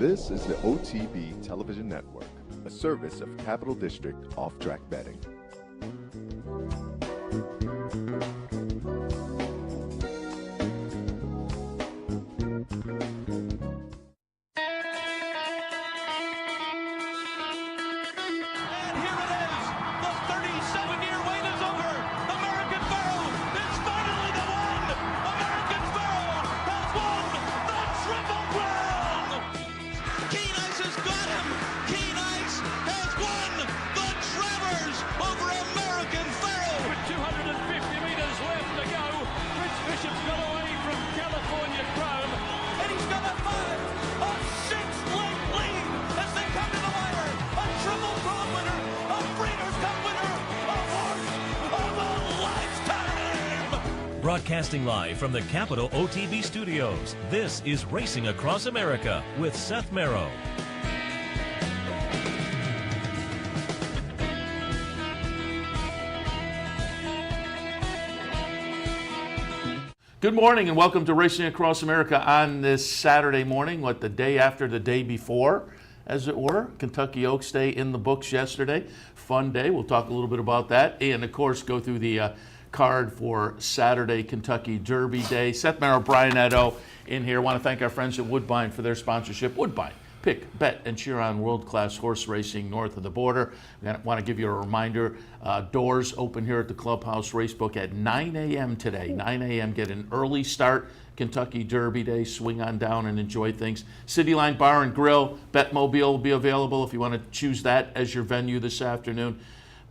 This is the OTB Television Network, a service of Capital District Off-Track Betting. Broadcasting live from the Capital OTB studios, this is Racing Across America with Seth Merrow. Good morning and welcome to Racing Across America on this Saturday morning, the day after the day before, as it were. Kentucky Oaks Day in the books yesterday. Fun day. We'll talk a little bit about that and, of course, go through the card for Saturday Kentucky Derby Day. Seth Merrow, Brian Edo in here. I want to thank our friends at Woodbine for their sponsorship. Woodbine, pick, bet, and cheer on world-class horse racing north of the border. I want to give you a reminder, doors open here at the Clubhouse Racebook at 9 a.m. today. 9 a.m. Get an early start. Kentucky Derby Day. Swing on down and enjoy things. City Line Bar and Grill. Betmobile will be available if you want to choose that as your venue this afternoon.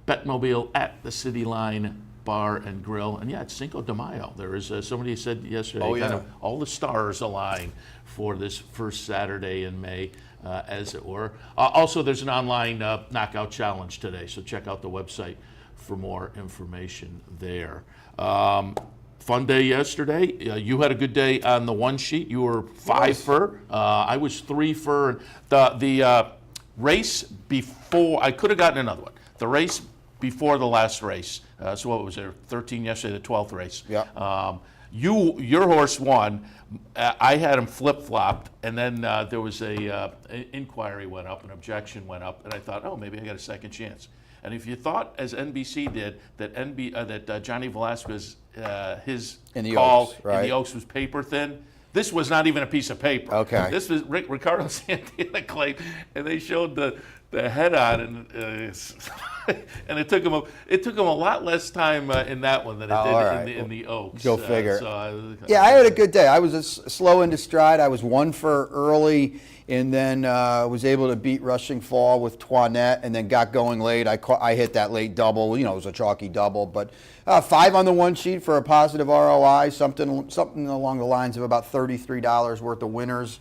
Betmobile at the City Line Bar and Grill. And yeah, it's Cinco de Mayo. There is somebody said yesterday, kind of all the stars align for this first Saturday in May, as it were. Also, there's an online knockout challenge today, so check out the website for more information there. Fun day yesterday. You had a good day on the one sheet. You were 5 for. I was 3 for. The race before, I could have gotten another one. The race before the last race. So what was there? 13 yesterday, the 12th race. Yeah. Your horse won. I had him flip-flopped, and then there was an inquiry went up, an objection went up, and I thought, oh, maybe I got a second chance. And if you thought, as NBC did, that Johnny Velasquez, his call Oaks, right, in the Oaks was paper thin, this was not even a piece of paper. Okay. This was Ricardo Santana claim, and they showed the head on, and it took him a lot less time in that one than it did in the Oaks. Go figure. I had a good day. I was slow into stride. I was 1 for early, and then was able to beat Rushing Fall with Toinette, and then got going late. I hit that late double. It was a chalky double, but 5 on the one sheet for a positive ROI. Something along the lines of about $33 worth of winners.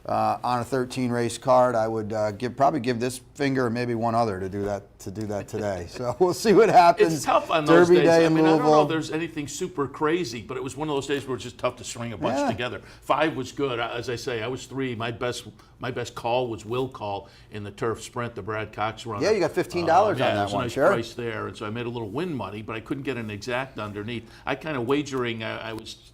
On a 13 race card. I would probably give this finger and maybe one other to do that today. So we'll see what happens. It's tough on those Derby days. Day I in mean, Louisville. I don't know if there's anything super crazy, but it was one of those days where it's just tough to string a bunch together. 5 was good. As I say, I was 3. My best call was Will Call in the turf sprint, the Brad Cox run. Yeah, you got $15 on that one. It was a nice sure. price there, and so I made a little win money, but I couldn't get an exact underneath. I kind of wagering. I was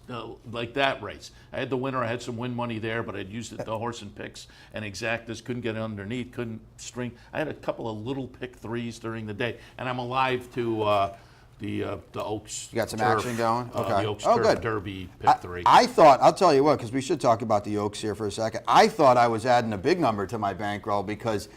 like that race. I had the winner. I had some win money there, but I'd used the horse and picks and exactas. Couldn't get it underneath. Couldn't string. I had a couple of little pick threes during the day, and I'm alive to the Oaks. You got some turf, action going? Okay. The Oaks Oh, turf good. Derby pick 3. I thought, I'll tell you what, because we should talk about the Oaks here for a second. I thought I was adding a big number to my bankroll because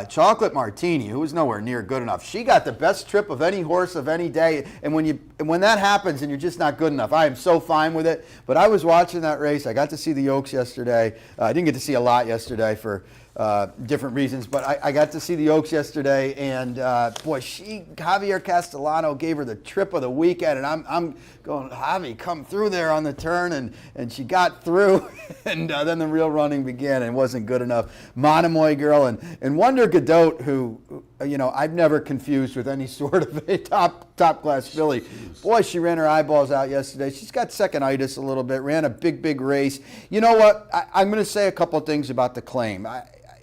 Chocolate Martini, who was nowhere near good enough, she got the best trip of any horse of any day. And when that happens and you're just not good enough, I am so fine with it. But I was watching that race. I got to see the Oaks yesterday. I didn't get to see a lot yesterday for different reasons, but I got to see the Oaks yesterday, and boy, Javier Castellano gave her the trip of the weekend, and I'm going, Javi, come through there on the turn, and she got through, and then the real running began, and it wasn't good enough. Monomoy Girl and Wonder Godot, who I've never confused with any sort of a top class filly. Boy, she ran her eyeballs out yesterday. She's got second-itis a little bit, ran a big race. You know what? I'm going to say a couple things about the claim.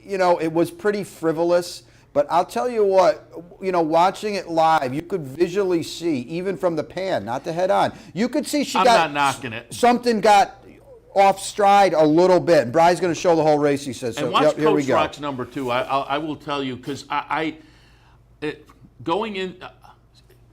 It was pretty frivolous, but I'll tell you what, watching it live, you could visually see, even from the pan, not the head on, you could see I'm not knocking it. Something got off stride a little bit. And Bry's going to show the whole race, he says. And So, watch here we Coach go. Rock's number 2. I will tell you, because going in,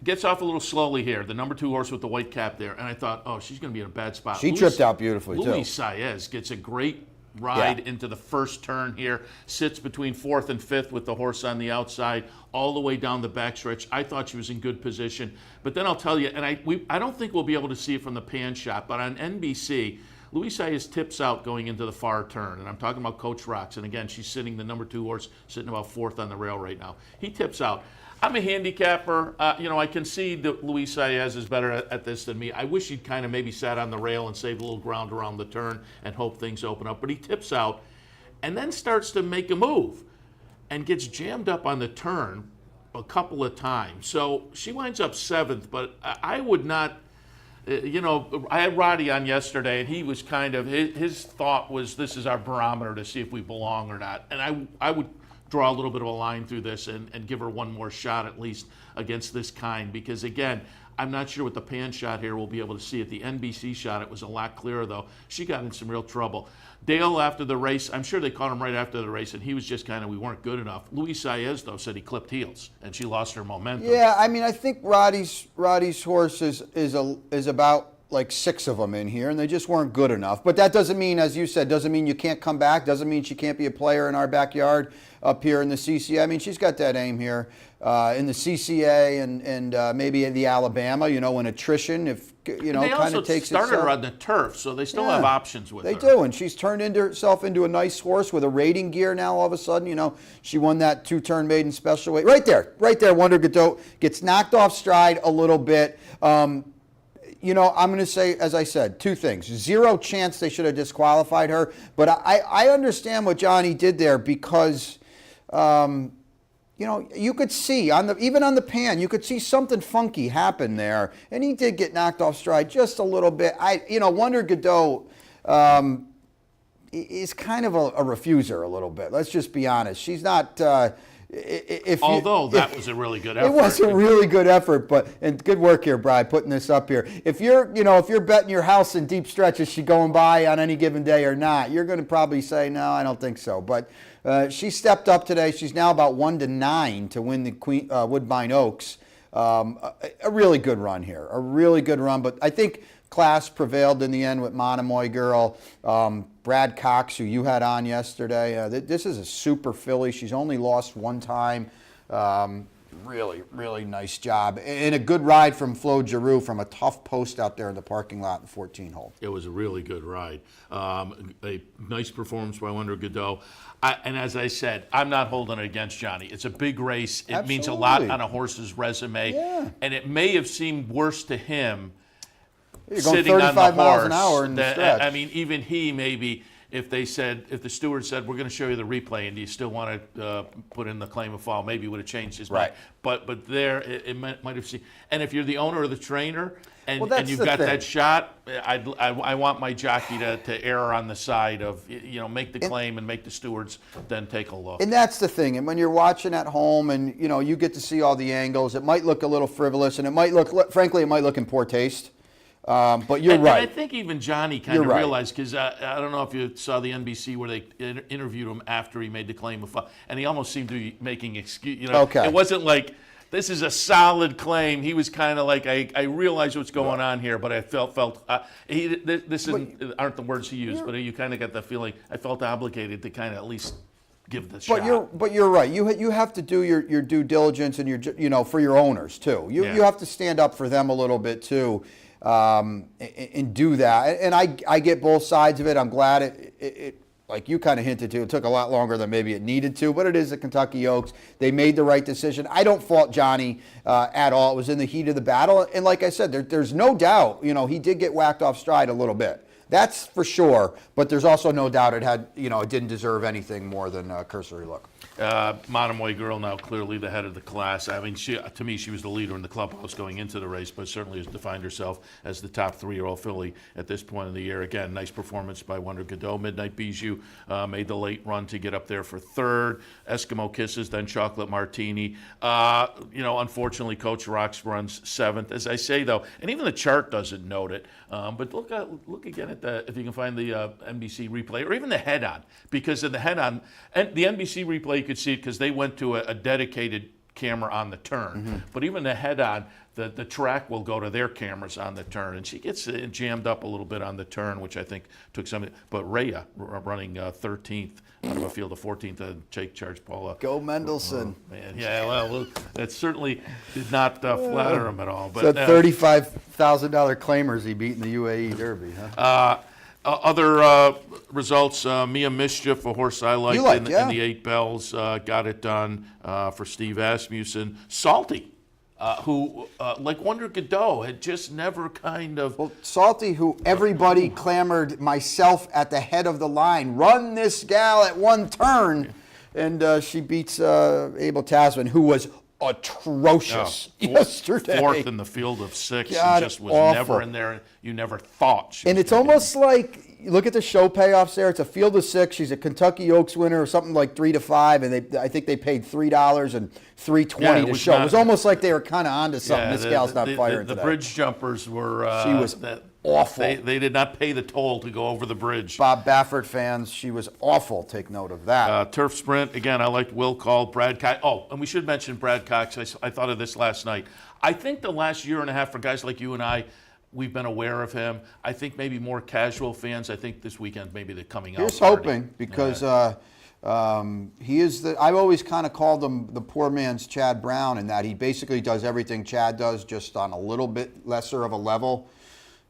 gets off a little slowly here, the number 2 horse with the white cap there, and I thought, oh, she's going to be in a bad spot. She tripped out beautifully, too. Luis Saez gets a great ride into the first turn here, sits between 4th and 5th with the horse on the outside, all the way down the backstretch. I thought she was in good position. But then I'll tell you, and I don't think we'll be able to see it from the pan shot, but on NBC, Luis Saez tips out going into the far turn, and I'm talking about Coach Rocks. And again, she's sitting, the number 2 horse, sitting about 4th on the rail right now. He tips out. I'm a handicapper. I can see that Luis Saez is better at this than me. I wish he'd kind of maybe sat on the rail and saved a little ground around the turn and hope things open up. But he tips out and then starts to make a move and gets jammed up on the turn a couple of times. So she winds up 7th, but I would not, I had Roddy on yesterday, and he was kind of, his thought was, this is our barometer to see if we belong or not. And I would draw a little bit of a line through this and give her one more shot at least against this kind, because again, I'm not sure what the pan shot here we'll be able to see. At the NBC shot, it was a lot clearer though. She got in some real trouble. Dale, after the race, I'm sure they caught him right after the race, and he was just kind of, we weren't good enough. Luis Saez, though, said he clipped heels, and she lost her momentum. Yeah, I mean, I think Roddy's horse is about like 6 of them in here, and they just weren't good enough. But that doesn't mean, as you said, doesn't mean you can't come back, doesn't mean she can't be a player in our backyard up here in the CCA. I mean, she's got that aim here in the CCA and maybe in the Alabama, in attrition, if, kind of takes They also started her itself. on the turf, so they still have options with her. They do, and she's turned herself into a nice horse with a rating gear now all of a sudden. She won that 2-turn maiden special weight. Right there, Wonder Godot gets knocked off stride a little bit. I'm going to say, as I said, 2 things. 0 chance they should have disqualified her, but I understand what Johnny did there because, you could see, even on the pan, you could see something funky happen there, and he did get knocked off stride just a little bit. Wonder Godot is kind of a refuser a little bit. Let's just be honest. She's not... Although that was a really good effort. It was a really good effort, and good work here, Bri, putting this up here. If you're betting your house in deep stretch, is she going by on any given day or not? You're going to probably say, no, I don't think so. But she stepped up today. She's now about 1-9 to win the Woodbine Oaks. A really good run here, a really good run. But I think class prevailed in the end with Monomoy Girl. Brad Cox, who you had on yesterday, this is a super filly. She's only lost 1 time. Really, really nice job. And a good ride from Flo Giroux from a tough post out there in the parking lot in the 14-hole. It was a really good ride. A nice performance by Wonder Godot. And as I said, I'm not holding it against Johnny. It's a big race. It means a lot on a horse's resume. Yeah. And it may have seemed worse to him You're going sitting on the 35 miles horse an hour in the stretch. I mean, even he maybe, if the steward said, we're going to show you the replay, and do you still want to put in the claim of foul, maybe he would have changed his mind. But there, it might have seen. And if you're the owner or the trainer, and you've got that shot, I want my jockey to err on the side of, make the claim and make the stewards then take a look. And that's the thing. And when you're watching at home and, you get to see all the angles, it might look a little frivolous, and it might look, frankly, it might look in poor taste. But you're right. And I think even Johnny kind of realized, because I don't know if you saw the NBC where they interviewed him after he made the claim of foul, and he almost seemed to be making excuse. Okay. It wasn't like, this is a solid claim. He was kind of like, I realize what's going on here, but I felt this aren't the words he used, but you kind of got the feeling, I felt obligated to kind of at least give the shot. But you're right. You have to do your due diligence and for your owners too. You have to stand up for them a little bit too. And do that. And I get both sides of it. I'm glad it like you kind of hinted to, it took a lot longer than maybe it needed to, but it is the Kentucky Oaks. They made the right decision. I don't fault Johnny at all. It was in the heat of the battle. And like I said, there's no doubt, he did get whacked off stride a little bit. That's for sure. But there's also no doubt it didn't deserve anything more than a cursory look. Monomoy girl now clearly the head of the class. I mean, to me, she was the leader in the clubhouse going into the race, but certainly has defined herself as the top 3-year-old filly at this point in the year. Again, nice performance by Wonder Godot. Midnight Bijou made the late run to get up there for third. Eskimo Kisses, then Chocolate Martini. Unfortunately, Coach Rocks runs seventh. As I say, though, and even the chart doesn't note it, but look again at if you can find the NBC replay, or even the head-on, because in the head-on, and the NBC replay, you could see it because they went to a dedicated camera on the turn. But even the head-on, the track will go to their cameras on the turn, and she gets jammed up a little bit on the turn, which I think took some. But Rhea running 13th out of a field of 14th, Jake Charge Paula. Go Mendelssohn. Oh, man, yeah, well, that certainly did not flatter him at all. But so $35,000 claimers he beat in the UAE Derby, huh? Other results, Mia Mischief, a horse I liked in the 8 Bells, got it done for Steve Asmussen. Salty, who, like Wonder Godot, had just never kind of... Well, Salty, who everybody clamored, myself at the head of the line, run this gal at one turn, and she beats Abel Tasman, who was atrocious yesterday. Fourth in the field of 6, God, and just was awful. Never in there. You never thought she was. And it's almost like, look at the show payoffs there. It's a field of 6. She's a Kentucky Oaks winner, or something like 3 to 5, and I think they paid $3 and $3.20 to show. It was almost like they were kind of onto something. This gal's not firing today. The bridge jumpers were. She was awful. They did not pay the toll to go over the bridge. Bob Baffert fans, she was awful. Take note of that. Turf sprint, again, I liked Will Call, Brad Cox. Oh, and we should mention Brad Cox. I thought of this last night. I think the last year and a half, for guys like you and I, we've been aware of him. I think maybe more casual fans. I think this weekend maybe the coming out. Here's hoping, because he is I've always kind of called him the poor man's Chad Brown, in that he basically does everything Chad does, just on a little bit lesser of a level.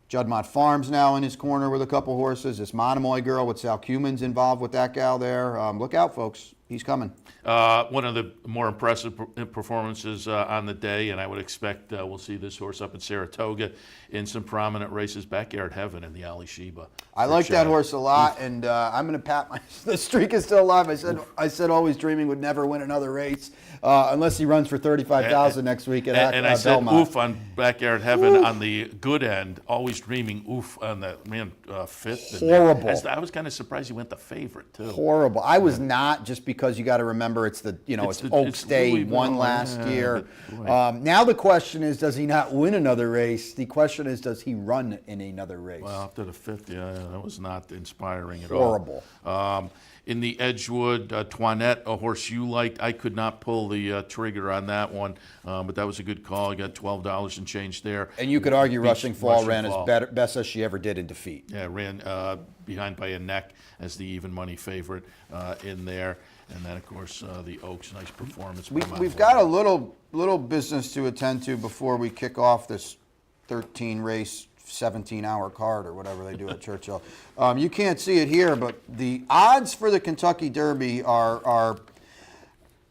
Juddmonte Farms now in his corner with a couple horses. This Monomoy girl with Sal Cummins involved with that gal there. Look out, folks. He's coming. One of the more impressive performances on the day, and I would expect we'll see this horse up at Saratoga in some prominent races. Backyard Heaven in the Ali Sheba. I like that horse a lot, and I'm going to pat the streak is still alive. I said Always Dreaming would never win another race unless he runs for $35,000 next week at and I said Belmont. Oof on Backyard Heaven on the good end. Always Dreaming, oof on the fifth. Horrible. I was kind of surprised he went the favorite too. Horrible. I was not, just because you got to remember it's Oaks Day won last year. Now the question is, does he not win another race? The question is, does he run in another race? Well, up to the fifth, that was not inspiring at all. Horrible. In the Edgewood, Toinette, a horse you liked. I could not pull the trigger on that one, but that was a good call. I got $12 and change there. And you could argue Rushing Fall ran as best as she ever did in defeat. Yeah, ran behind by a neck as the even money favorite in there. And then, of course, the Oaks, nice performance. We've got a little business to attend to before we kick off this 13-race, 17-hour card or whatever they do at Churchill. You can't see it here, but the odds for the Kentucky Derby are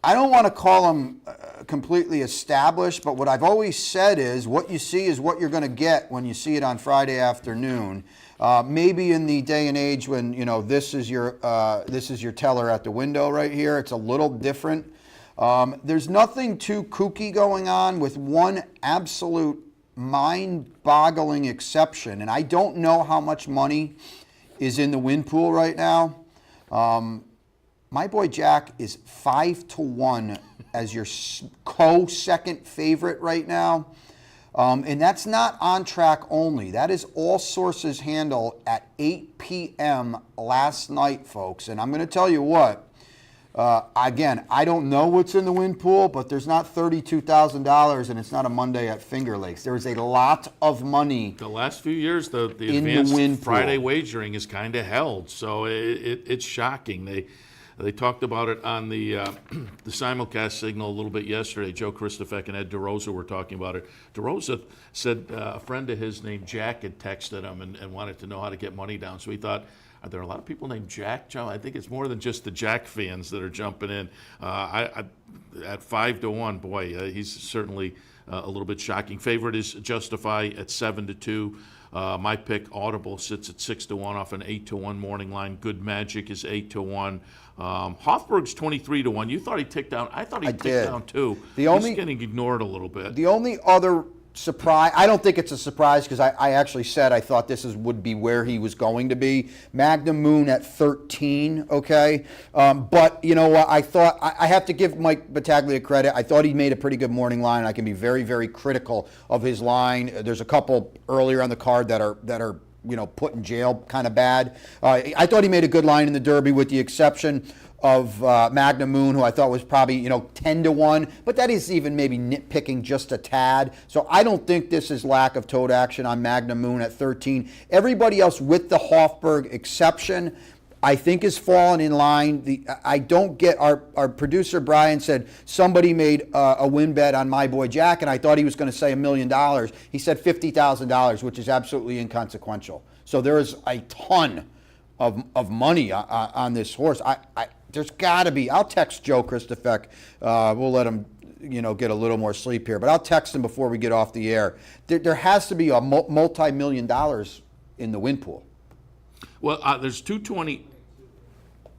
I don't want to call them completely established, but what I've always said is what you see is what you're going to get when you see it on Friday afternoon. Maybe in the day and age when this is your teller at the window right here, it's a little different. There's nothing too kooky going on, with one absolute mind-boggling exception, and I don't know how much money is in the win pool right now. My boy Jack is 5-1 as your co-second favorite right now. And that's not on track only. That is all sources handle at 8 p.m. last night, folks. And I'm going to tell you what, again, I don't know what's in the win pool, but there's not $32,000 and it's not a Monday at Finger Lakes. There is a lot of money. The last few years, the advanced Friday wagering is kind of held. So it's shocking. They talked about it on the simulcast signal a little bit yesterday. Joe Christofek and Ed DeRosa were talking about it. DeRosa said a friend of his named Jack had texted him and wanted to know how to get money down. So he thought, are there a lot of people named Jack, Joe? I think it's more than just the Jack fans that are jumping in. At 5-1, boy, he's certainly a little bit shocking. Favorite is Justify at 7-2. My pick, Audible, sits at 6-1 off an 8-1 morning line. Good Magic is 8-1. Hofburg's 23-1. You thought he ticked down. I thought he ticked down too. He's getting ignored a little bit. The only other surprise, I don't think it's a surprise because I actually said I thought would be where he was going to be. Magnum Moon at 13, okay? But you know what? I thought I have to give Mike Battaglia credit. I thought he made a pretty good morning line. I can be very, very critical of his line. There's a couple earlier on the card that are put in jail kind of bad. I thought he made a good line in the Derby with the exception of Magnum Moon, who I thought was probably 10-1, but that is even maybe nitpicking just a tad. So I don't think this is lack of tote action on Magnum Moon at 13. Everybody else with the Hofburg exception, I think is fallen in line. I don't get our producer Brian said somebody made a win bet on My Boy Jack, and I thought he was going to say $1 million. He said $50,000, which is absolutely inconsequential. So there is a ton of money on this horse. There's got to be. I'll text Joe Christofek. We'll let him, get a little more sleep here. But I'll text him before we get off the air. There has to be a multi-million dollars in the win pool. Well, there's 220.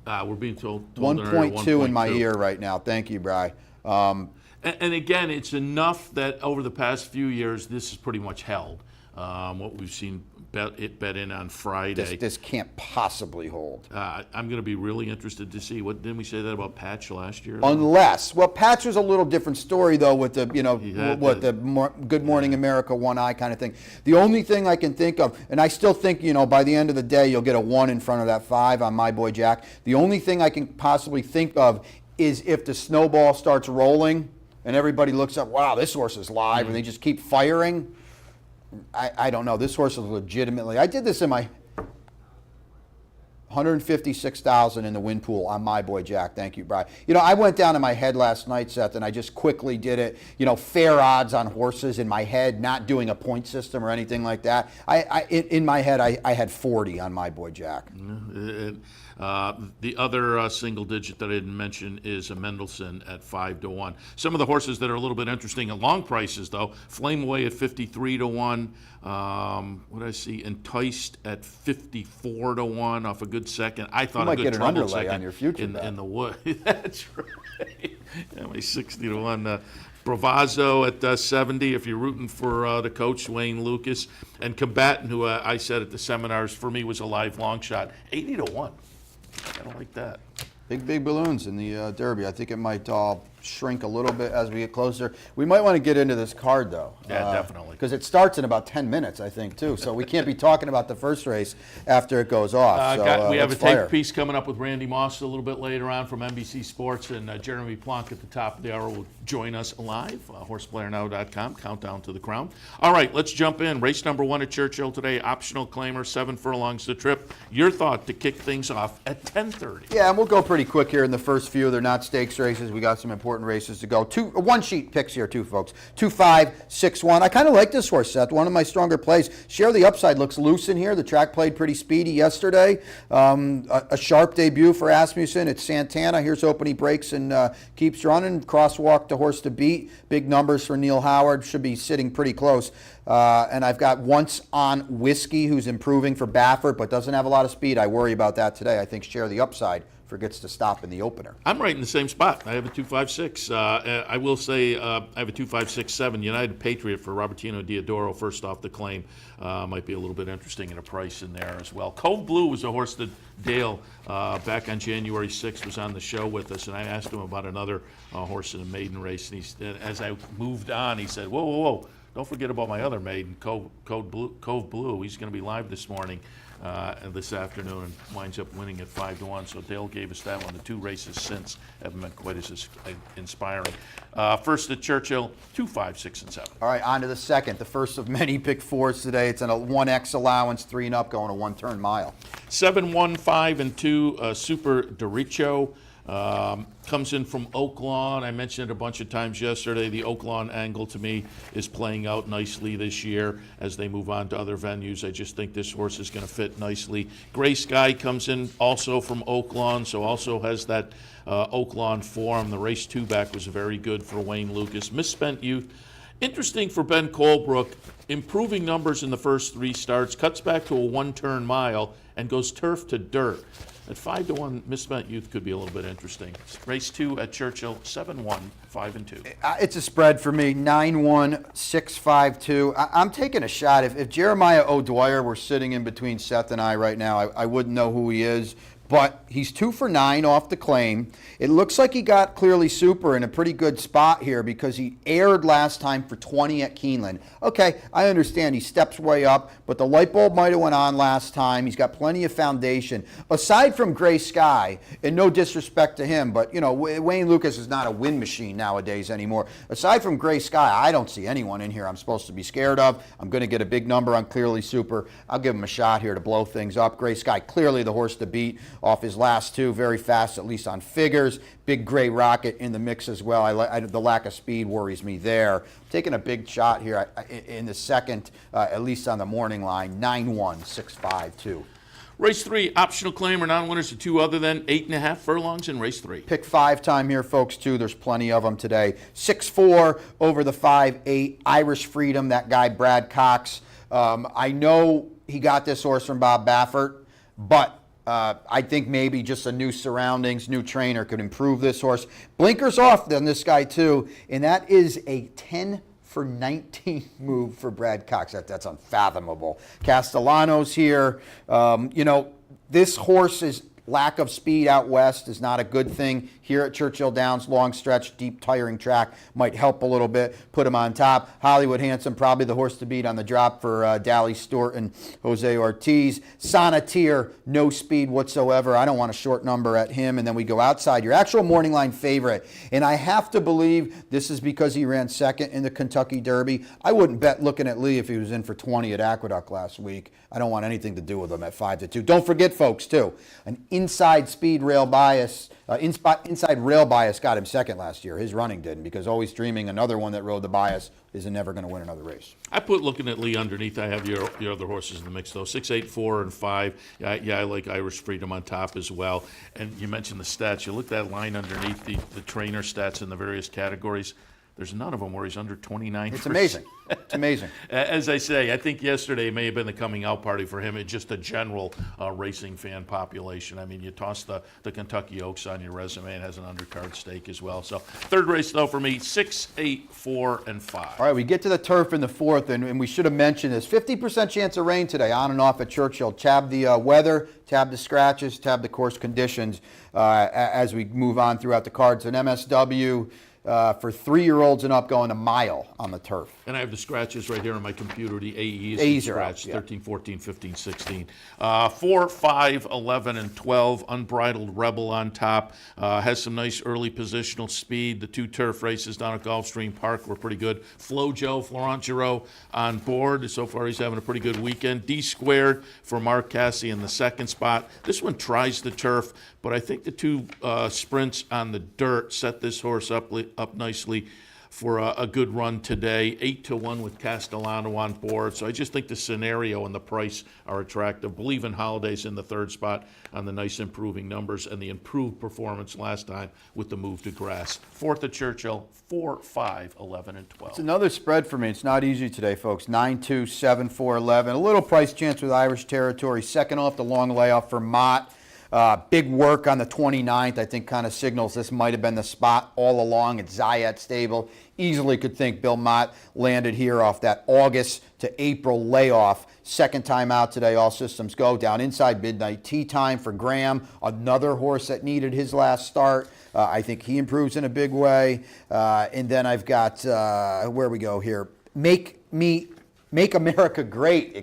We're being told 1.2 in my ear right now. Thank you, Bri. And again, it's enough that over the past few years, this is pretty much held. What we've seen bet in on Friday. This can't possibly hold. I'm going to be really interested to see. Didn't we say that about Patch last year? Patch was a little different story though with the Good Morning America 1 eye kind of thing. The only thing I can think of, and I still think by the end of the day you'll get a 1 in front of that 5 on My Boy Jack. The only thing I can possibly think of is if the snowball starts rolling and everybody looks up, wow, this horse is live, and they just keep firing. I don't know. This horse is legitimately. I did this in my 156,000 in the win pool on My Boy Jack. Thank you, Brian. I went down in my head last night, Seth, and I just quickly did it. Fair odds on horses in my head, not doing a point system or anything like that. In my head, I had 40 on My Boy Jack. The other single digit that I didn't mention is a Mendelssohn at 5-1. Some of the horses that are a little bit interesting at long prices, though, Flame Away at 53-1. What did I see? Enticed at 54-1 off a good second. I thought you a good might get an trouble underlay second on your future in the wood. That's right. Yeah, my 60-1. Bravazo at 70 if you're rooting for the coach, Wayne Lucas. And Combatant, who I said at the seminars for me was a live long shot, 80-1. I don't like that. Big balloons in the Derby. I think it might shrink a little bit as we get closer. We might want to get into this card, though. Yeah, definitely. Because it starts in about 10 minutes, I think, too. So we can't be talking about the first race after it goes off. We have a tape piece coming up with Randy Moss a little bit later on from NBC Sports, and Jeremy Plonk at the top of the hour will join us live. HorsePlayerNow.com, countdown to the crown. All right, let's jump in. Race number 1 at Churchill today, optional claimer, 7 furlongs the trip. Your thought to kick things off at 10:30. Yeah, and we'll go pretty quick here in the first few. They're not stakes races. We got some important races to go. One sheet picks here, too, folks. 2, 5, 6, 1. I kind of like this horse, Seth. One of my stronger plays. Share the Upside looks loose in here. The track played pretty speedy yesterday. A sharp debut for Asmussen. It's Santana. Here's Open. He breaks and keeps running. Crosswalk to horse to beat. Big numbers for Neil Howard. Should be sitting pretty close. And I've got Once on Whiskey, who's improving for Baffert, but doesn't have a lot of speed. I worry about that today. I think Share the Upside forgets to stop in the opener. I'm right in the same spot. I have a 2-5-6. I will say I have a 2-5-6-7 United Patriot for Robertino Diodoro first off the claim. Might be a little bit interesting in a price in there as well. Cove Blue was a horse that Dale back on January 6th was on the show with us, and I asked him about another horse in a maiden race. And as I moved on, he said, whoa. Don't forget about my other maiden, Cove Blue. He's going to be live this morning, this afternoon, and winds up winning at 5-1. So Dale gave us that one. The 2 races since haven't been quite as inspiring. First at Churchill, 2, 5, 6, and 7. All right, on to the second. The first of many pick 4s today. It's a 1X allowance, 3 and up, going a 1-turn mile. 7, 1, 5, and 2. Super Derecho. Comes in from Oaklawn. I mentioned it a bunch of times yesterday. The Oaklawn angle to me is playing out nicely this year as they move on to other venues. I just think this horse is going to fit nicely. Gray Sky comes in also from Oaklawn, so also has that Oaklawn form. The race 2 back was very good for Wayne Lucas. Misspent Youth Interesting for Ben Colebrook, improving numbers in the first 3 starts, cuts back to a 1-turn mile, and goes turf to dirt. At 5-1, Misspent Youth could be a little bit interesting. Race 2 at Churchill, 7-1, 5-2. It's a spread for me, 9-1, 6-5-2. I'm taking a shot. If Jeremiah O'Dwyer were sitting in between Seth and I right now, I wouldn't know who he is. But he's 2 for 9 off the claim. It looks like he got Clearly Super in a pretty good spot here because he aired last time for 20 at Keeneland. Okay, I understand he steps way up, but the light bulb might have went on last time. He's got plenty of foundation. Aside from Gray Sky, and no disrespect to him, but Wayne Lucas is not a win machine nowadays anymore. Aside from Gray Sky, I don't see anyone in here I'm supposed to be scared of. I'm going to get a big number on Clearly Super. I'll give him a shot here to blow things up. Gray Sky, clearly the horse to beat off his last 2, very fast, at least on figures. Big Gray Rocket in the mix as well. The lack of speed worries me there. Taking a big shot here in the second, at least on the morning line, 9-1, 6-5-2. Race 3, optional claim or non-winners to 2 other than 8.5 furlongs in race 3. Pick 5 time here, folks, too. There's plenty of them today. 6-4 over the 5-8. Irish Freedom, that guy Brad Cox. I know he got this horse from Bob Baffert, but I think maybe just a new surroundings, new trainer could improve this horse. Blinkers off on this guy too, and that is a 10 for 19 move for Brad Cox. That's unfathomable. Castellanos here. This horse's lack of speed out west is not a good thing. Here at Churchill Downs, long stretch, deep, tiring track might help a little bit, put him on top. Hollywood Handsome, probably the horse to beat on the drop for Dally Stewart and Jose Ortiz. Sonneteer, no speed whatsoever. I don't want a short number at him. And then we go outside, your actual morning line favorite. And I have to believe this is because he ran second in the Kentucky Derby. I wouldn't bet looking at Lee if he was in for 20 at Aqueduct last week. I don't want anything to do with him at 5-2. Don't forget, folks, too, an inside speed rail bias. Inside rail bias got him second last year. His running didn't, because Always Dreaming, another one that rode the bias, is never going to win another race. I put looking at Lee underneath. I have your other horses in the mix, though. 6, 8, 4, and 5. Yeah, I like Irish Freedom on top as well. And you mentioned the stats. You look at that line underneath, the trainer stats in the various categories. There's none of them where he's under 29%. It's amazing. It's amazing. As I say, I think yesterday may have been the coming out party for him. It's just a general racing fan population. I mean, you toss the Kentucky Oaks on your resume. It has an undercard stake as well. So third race, though, for me, 6, 8, 4, and 5. All right, we get to the turf in the fourth, and we should have mentioned this. 50% chance of rain today, on and off at Churchill. Tab the weather, tab the scratches, tab the course conditions as we move on throughout the cards. An MSW for 3-year-olds and up going a mile on the turf. And I have the scratches right here on my computer. The AEs AEs are scratched, out, yeah. 13, 14, 15, 16. 4, 5, 11, and 12. Unbridled Rebel on top. Has some nice early positional speed. The 2 turf races down at Gulfstream Park were pretty good. Flojo, Florent Giraud on board. So far he's having a pretty good weekend. D squared for Mark Cassie in the second spot. This one tries the turf, but I think the 2 sprints on the dirt set this horse up nicely for a good run today. 8-1 with Castellano on board. So I just think the scenario and the price are attractive. Believe in Holidays in the third spot on the nice improving numbers and the improved performance last time with the move to grass. Fourth at Churchill, 4, 5, 11, and 12. It's another spread for me. It's not easy today, folks. 9-2, 7, 4, 11. A little price chance with Irish Territory. Second off the long layoff for Mott. Big work on the 29th, I think, kind of signals this might have been the spot all along at Zayat Stable. Easily could think Bill Mott landed here off that August to April layoff. Second time out today, all systems go. Down inside midnight tea time for Graham, another horse that needed his last start. I think he improves in a big way. And then I've got, where we go here, Make America Great,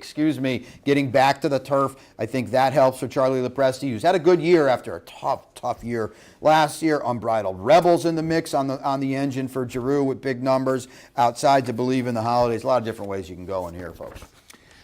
getting back to the turf. I think that helps for Charlie Lepresti, who's had a good year after a tough year last year. Unbridled Rebels in the mix on the engine for Giroux with big numbers. Outside to Believe in the Holidays. A lot of different ways you can go in here, folks.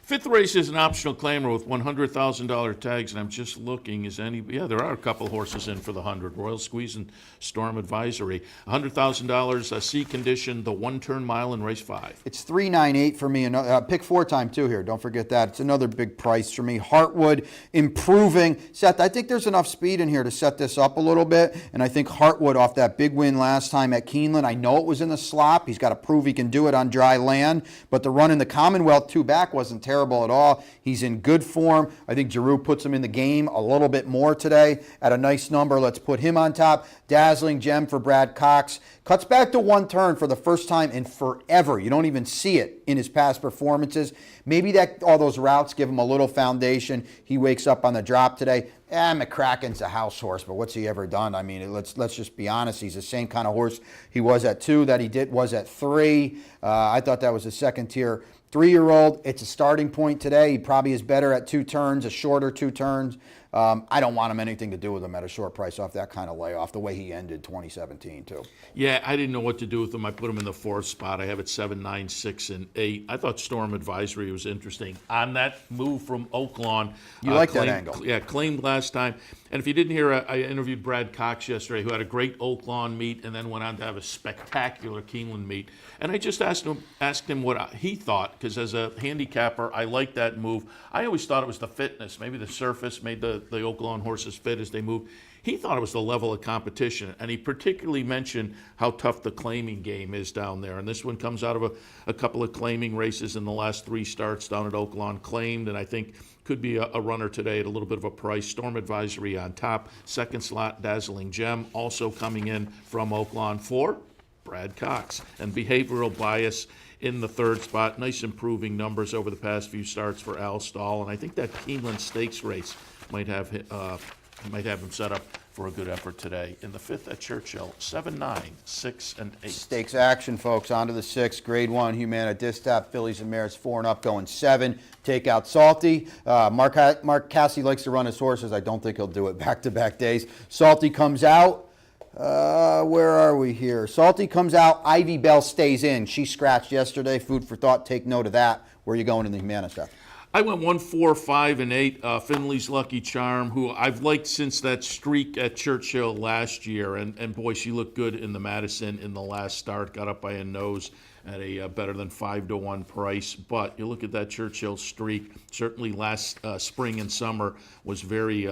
Fifth race is an optional claimer with $100,000 tags, and I'm just looking. There are a couple horses in for the 100. Royal Squeeze and Storm Advisory. $100,000 C condition, the 1-turn mile in race 5. It's 398 for me. Pick 4 time too here. Don't forget that. It's another big price for me. Heartwood improving. Seth, I think there's enough speed in here to set this up a little bit, and I think Heartwood off that big win last time at Keeneland. I know it was in the slop. He's got to prove he can do it on dry land, but the run in the Commonwealth 2 back wasn't terrible at all. He's in good form. I think Giroux puts him in the game a little bit more today at a nice number. Let's put him on top. Dazzling Gem for Brad Cox. Cuts back to 1 turn for the first time in forever. You don't even see it in his past performances. Maybe that all those routes give him a little foundation. He wakes up on the drop today. McCracken's a house horse, but what's he ever done? I mean, let's just be honest. He's the same kind of horse he was at 2 that he was at 3. I thought that was a second-tier 3-year-old. It's a starting point today. He probably is better at 2 turns, a shorter 2 turns. I don't want him anything to do with him at a short price off that kind of layoff, the way he ended 2017 too. Yeah, I didn't know what to do with him. I put him in the 4th spot. I have it 7, 9, 6, and 8. I thought Storm Advisory was interesting. On that move from Oaklawn. You like that angle. Yeah, claimed last time. And if you didn't hear, I interviewed Brad Cox yesterday, who had a great Oaklawn meet and then went on to have a spectacular Keeneland meet. And I just asked him what he thought, because as a handicapper, I like that move. I always thought it was the fitness. Maybe the surface made the Oaklawn horses fit as they moved. He thought it was the level of competition, and he particularly mentioned how tough the claiming game is down there. And this one comes out of a couple of claiming races in the last 3 starts down at Oaklawn, claimed, and I think could be a runner today at a little bit of a price. Storm Advisory on top. 2nd slot, Dazzling Gem, also coming in from Oaklawn for Brad Cox. And Behavioral Bias in the 3rd spot. Nice improving numbers over the past few starts for Al Stahl, and I think that Keeneland Stakes race might have him set up for a good effort today. In the 5th at Churchill, 7, 9, 6, and 8. Stakes action, folks. On to the 6th. Grade 1, Humana Distaff, Fillies and Mares 4 and up, going 7. Take out Salty. Mark Cassidy likes to run his horses. I don't think he'll do it back-to-back days. Salty comes out. Where are we here? Salty comes out. Ivy Bell stays in. She scratched yesterday. Food for thought. Take note of that. Where are you going in the Humana stuff? I went 1, 4, 5, and 8. Finley's Lucky Charm, who I've liked since that streak at Churchill last year. And boy, she looked good in the Madison in the last start. Got up by a nose at a better than 5-to-1 price. But you look at that Churchill streak, certainly last spring and summer was very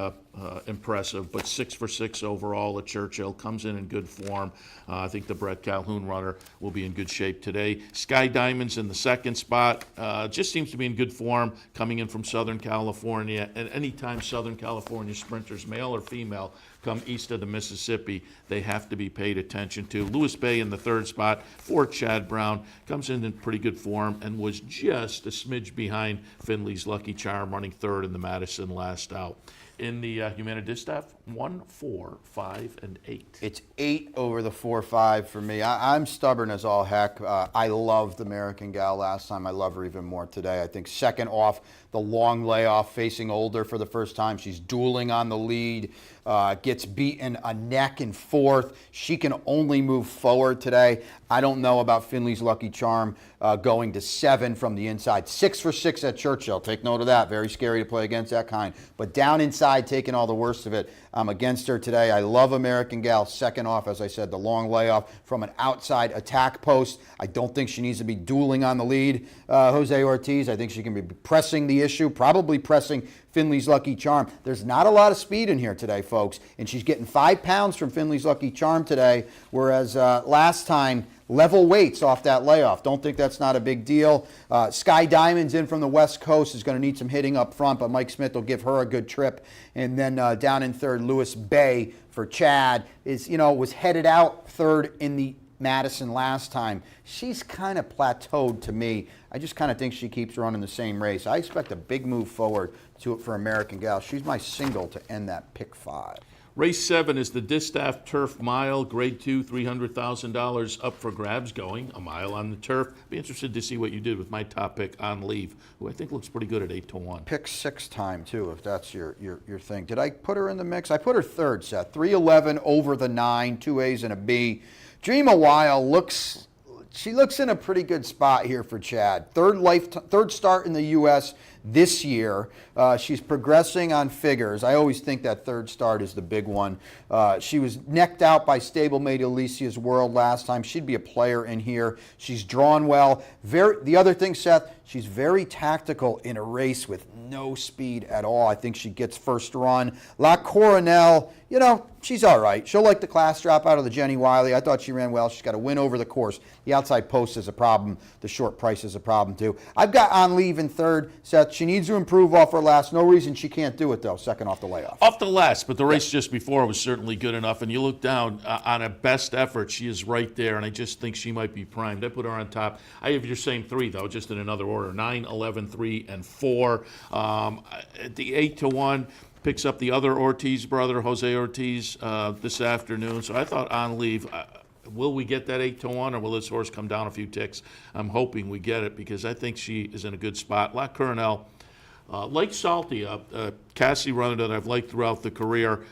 impressive. But 6 for 6 overall at Churchill, comes in good form. I think the Brett Calhoun runner will be in good shape today. Sky Diamonds in the 2nd spot, just seems to be in good form, coming in from Southern California. And anytime Southern California sprinters, male or female, come east of the Mississippi, they have to be paid attention to. Lewis Bay in the 3rd spot for Chad Brown, comes in pretty good form and was just a smidge behind Finley's Lucky Charm, running 3rd in the Madison last out. In the Humana Distaff, 1, 4, 5, and 8. It's 8 over the 4, 5 for me. I'm stubborn as all heck. I loved American Gal last time. I love her even more today. I think 2nd off the long layoff, facing Older for the first time. She's dueling on the lead. Gets beaten a neck in 4th. She can only move forward today. I don't know about Finley's Lucky Charm going to 7 from the inside. 6 for 6 at Churchill. Take note of that. Very scary to play against that kind. But down inside, taking all the worst of it. I'm against her today. I love American Gal. 2nd off, as I said, the long layoff from an outside attack post. I don't think she needs to be dueling on the lead. Jose Ortiz, I think she can be pressing the issue, probably pressing Finley's Lucky Charm. There's not a lot of speed in here today, folks, and she's getting 5 pounds from Finley's Lucky Charm today, whereas last time, level weights off that layoff. Don't think that's not a big deal. Sky Diamonds in from the West Coast is going to need some hitting up front, but Mike Smith will give her a good trip. And then down in 3rd, Lewis Bay for Chad was headed out 3rd in the Madison last time. She's kind of plateaued to me. I just kind of think she keeps running the same race. I expect a big move forward for American Gal. She's my single to end that pick 5. Race 7 is the Distaff Turf Mile, Grade 2, $300,000 up for grabs, going a mile on the turf. Be interested to see what you did with my top pick, On Leave, who I think looks pretty good at 8-to-1. Pick 6 time too, if that's your thing. Did I put her in the mix? I put her 3rd, Seth. 311 over the 9, 2 A's and a B. Dream a While looks she looks in a pretty good spot here for Chad. Third start in the U.S. this year. She's progressing on figures. I always think that third start is the big one. She was necked out by stablemate Alicia's World last time. She'd be a player in here. She's drawn well. The other thing, Seth, she's very tactical in a race with no speed at all. I think she gets first run. La Coronel, she's all right. She'll like the class drop out of the Jenny Wiley. I thought she ran well. She's got to win over the course. The outside post is a problem. The short price is a problem, too. I've got On Leave in third. Seth, she needs to improve off her last. No reason she can't do it, though, second off the layoff. Off the last, but the race just before was certainly good enough. And you look down on a best effort, she is right there, and I just think she might be primed. I put her on top. I have your same three, though, just in another order. 9, 11, 3, and 4. The 8-1 picks up the other Ortiz brother, Jose Ortiz, this afternoon. So I thought On Leave. Will we get that 8-1, or will this horse come down a few ticks? I'm hoping we get it because I think she is in a good spot. La Coronel, like Salty, Cassie runner that I've liked throughout the career.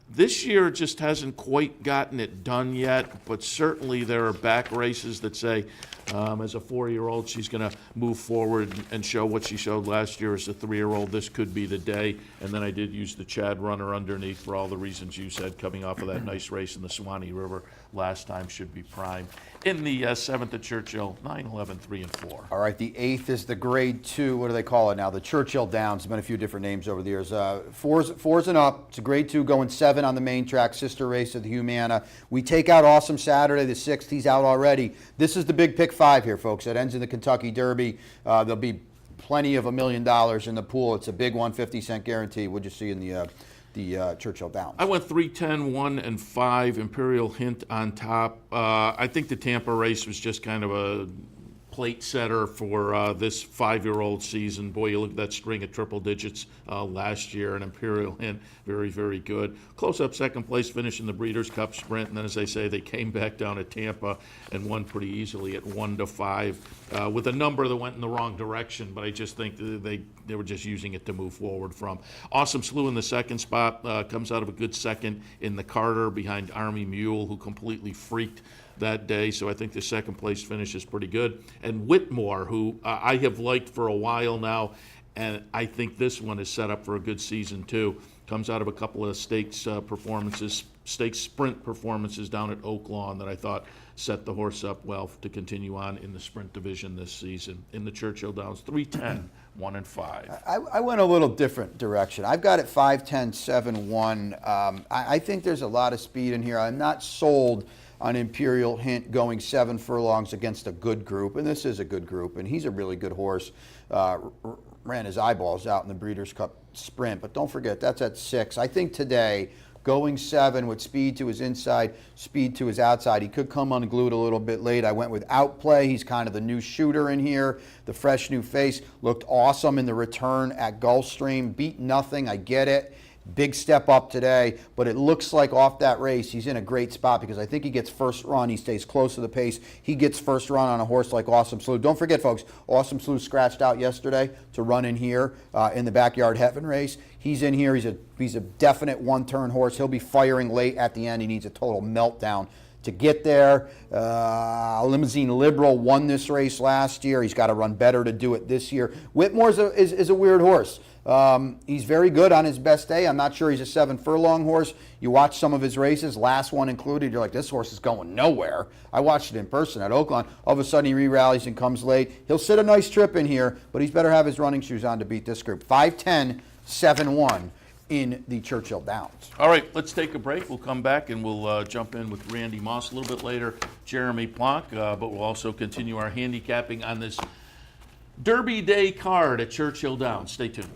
This year just hasn't quite gotten it done yet, but certainly there are back races that say, as a 4-year-old, she's going to move forward and show what she showed last year as a 3-year-old. This could be the day. And then I did use the Chad runner underneath for all the reasons you said, coming off of that nice race in the Swanee River last time, should be prime. In the 7th at Churchill, 9, 11, 3, and 4. All right, the 8th is the grade 2. What do they call it now? The Churchill Downs. There's been a few different names over the years. Fours and up. It's a grade 2 going 7 on the main track, sister race of the Humana. We take out Awesome Saturday, the 6th. He's out already. This is the big pick 5 here, folks. It ends in the Kentucky Derby. There'll be plenty of $1 million in the pool. It's a big one, 50-cent guarantee. What'd you see in the Churchill Downs? I went 3, 10, 1, and 5. Imperial Hint on top. I think the Tampa race was just kind of a plate setter for this 5-year-old season. Boy, you look at that string of triple digits last year, and Imperial Hint, very, very good. Close-up second place finish in the Breeders' Cup Sprint, and then, as I say, they came back down at Tampa and won pretty easily at 1-5 with a number that went in the wrong direction, but I just think they were just using it to move forward from. Awesome Slew in the second spot, comes out of a good second in the Carter behind Army Mule, who completely freaked that day, so I think the second place finish is pretty good. And Whitmore, who I have liked for a while now, and I think this one is set up for a good season too. Comes out of a couple of stakes sprint performances down at Oaklawn that I thought set the horse up well to continue on in the sprint division this season. In the Churchill Downs, 3, 10, 1, and 5. I went a little different direction. I've got it 5, 10, 7, 1. I think there's a lot of speed in here. I'm not sold on Imperial Hint going 7 furlongs against a good group, and this is a good group, and he's a really good horse. Ran his eyeballs out in the Breeders' Cup Sprint, but don't forget, that's at 6. I think today, going 7 with speed to his inside, speed to his outside, he could come unglued a little bit late. I went with Outplay. He's kind of the new shooter in here, the fresh new face. Looked awesome in the return at Gulfstream. Beat nothing, I get it. Big step up today, but it looks like off that race he's in a great spot because I think he gets first run. He stays close to the pace. He gets first run on a horse like Awesome Slew. Don't forget, folks, Awesome Slew scratched out yesterday to run in here in the Backyard Heaven race. He's in here. He's a definite one-turn horse. He'll be firing late at the end. He needs a total meltdown to get there. Limousine Liberal won this race last year. He's got to run better to do it this year. Whitmore is a weird horse. He's very good on his best day. I'm not sure he's a 7 furlong horse. You watch some of his races, last one included, you're like, this horse is going nowhere. I watched it in person at Oaklawn. All of a sudden he re-rallies and comes late. He'll sit a nice trip in here, but he's better have his running shoes on to beat this group. 5, 10, 7, 1 in the Churchill Downs. All right, let's take a break. We'll come back and we'll jump in with Randy Moss a little bit later, Jeremy Plonk, but we'll also continue our handicapping on this Derby Day card at Churchill Downs. Stay tuned.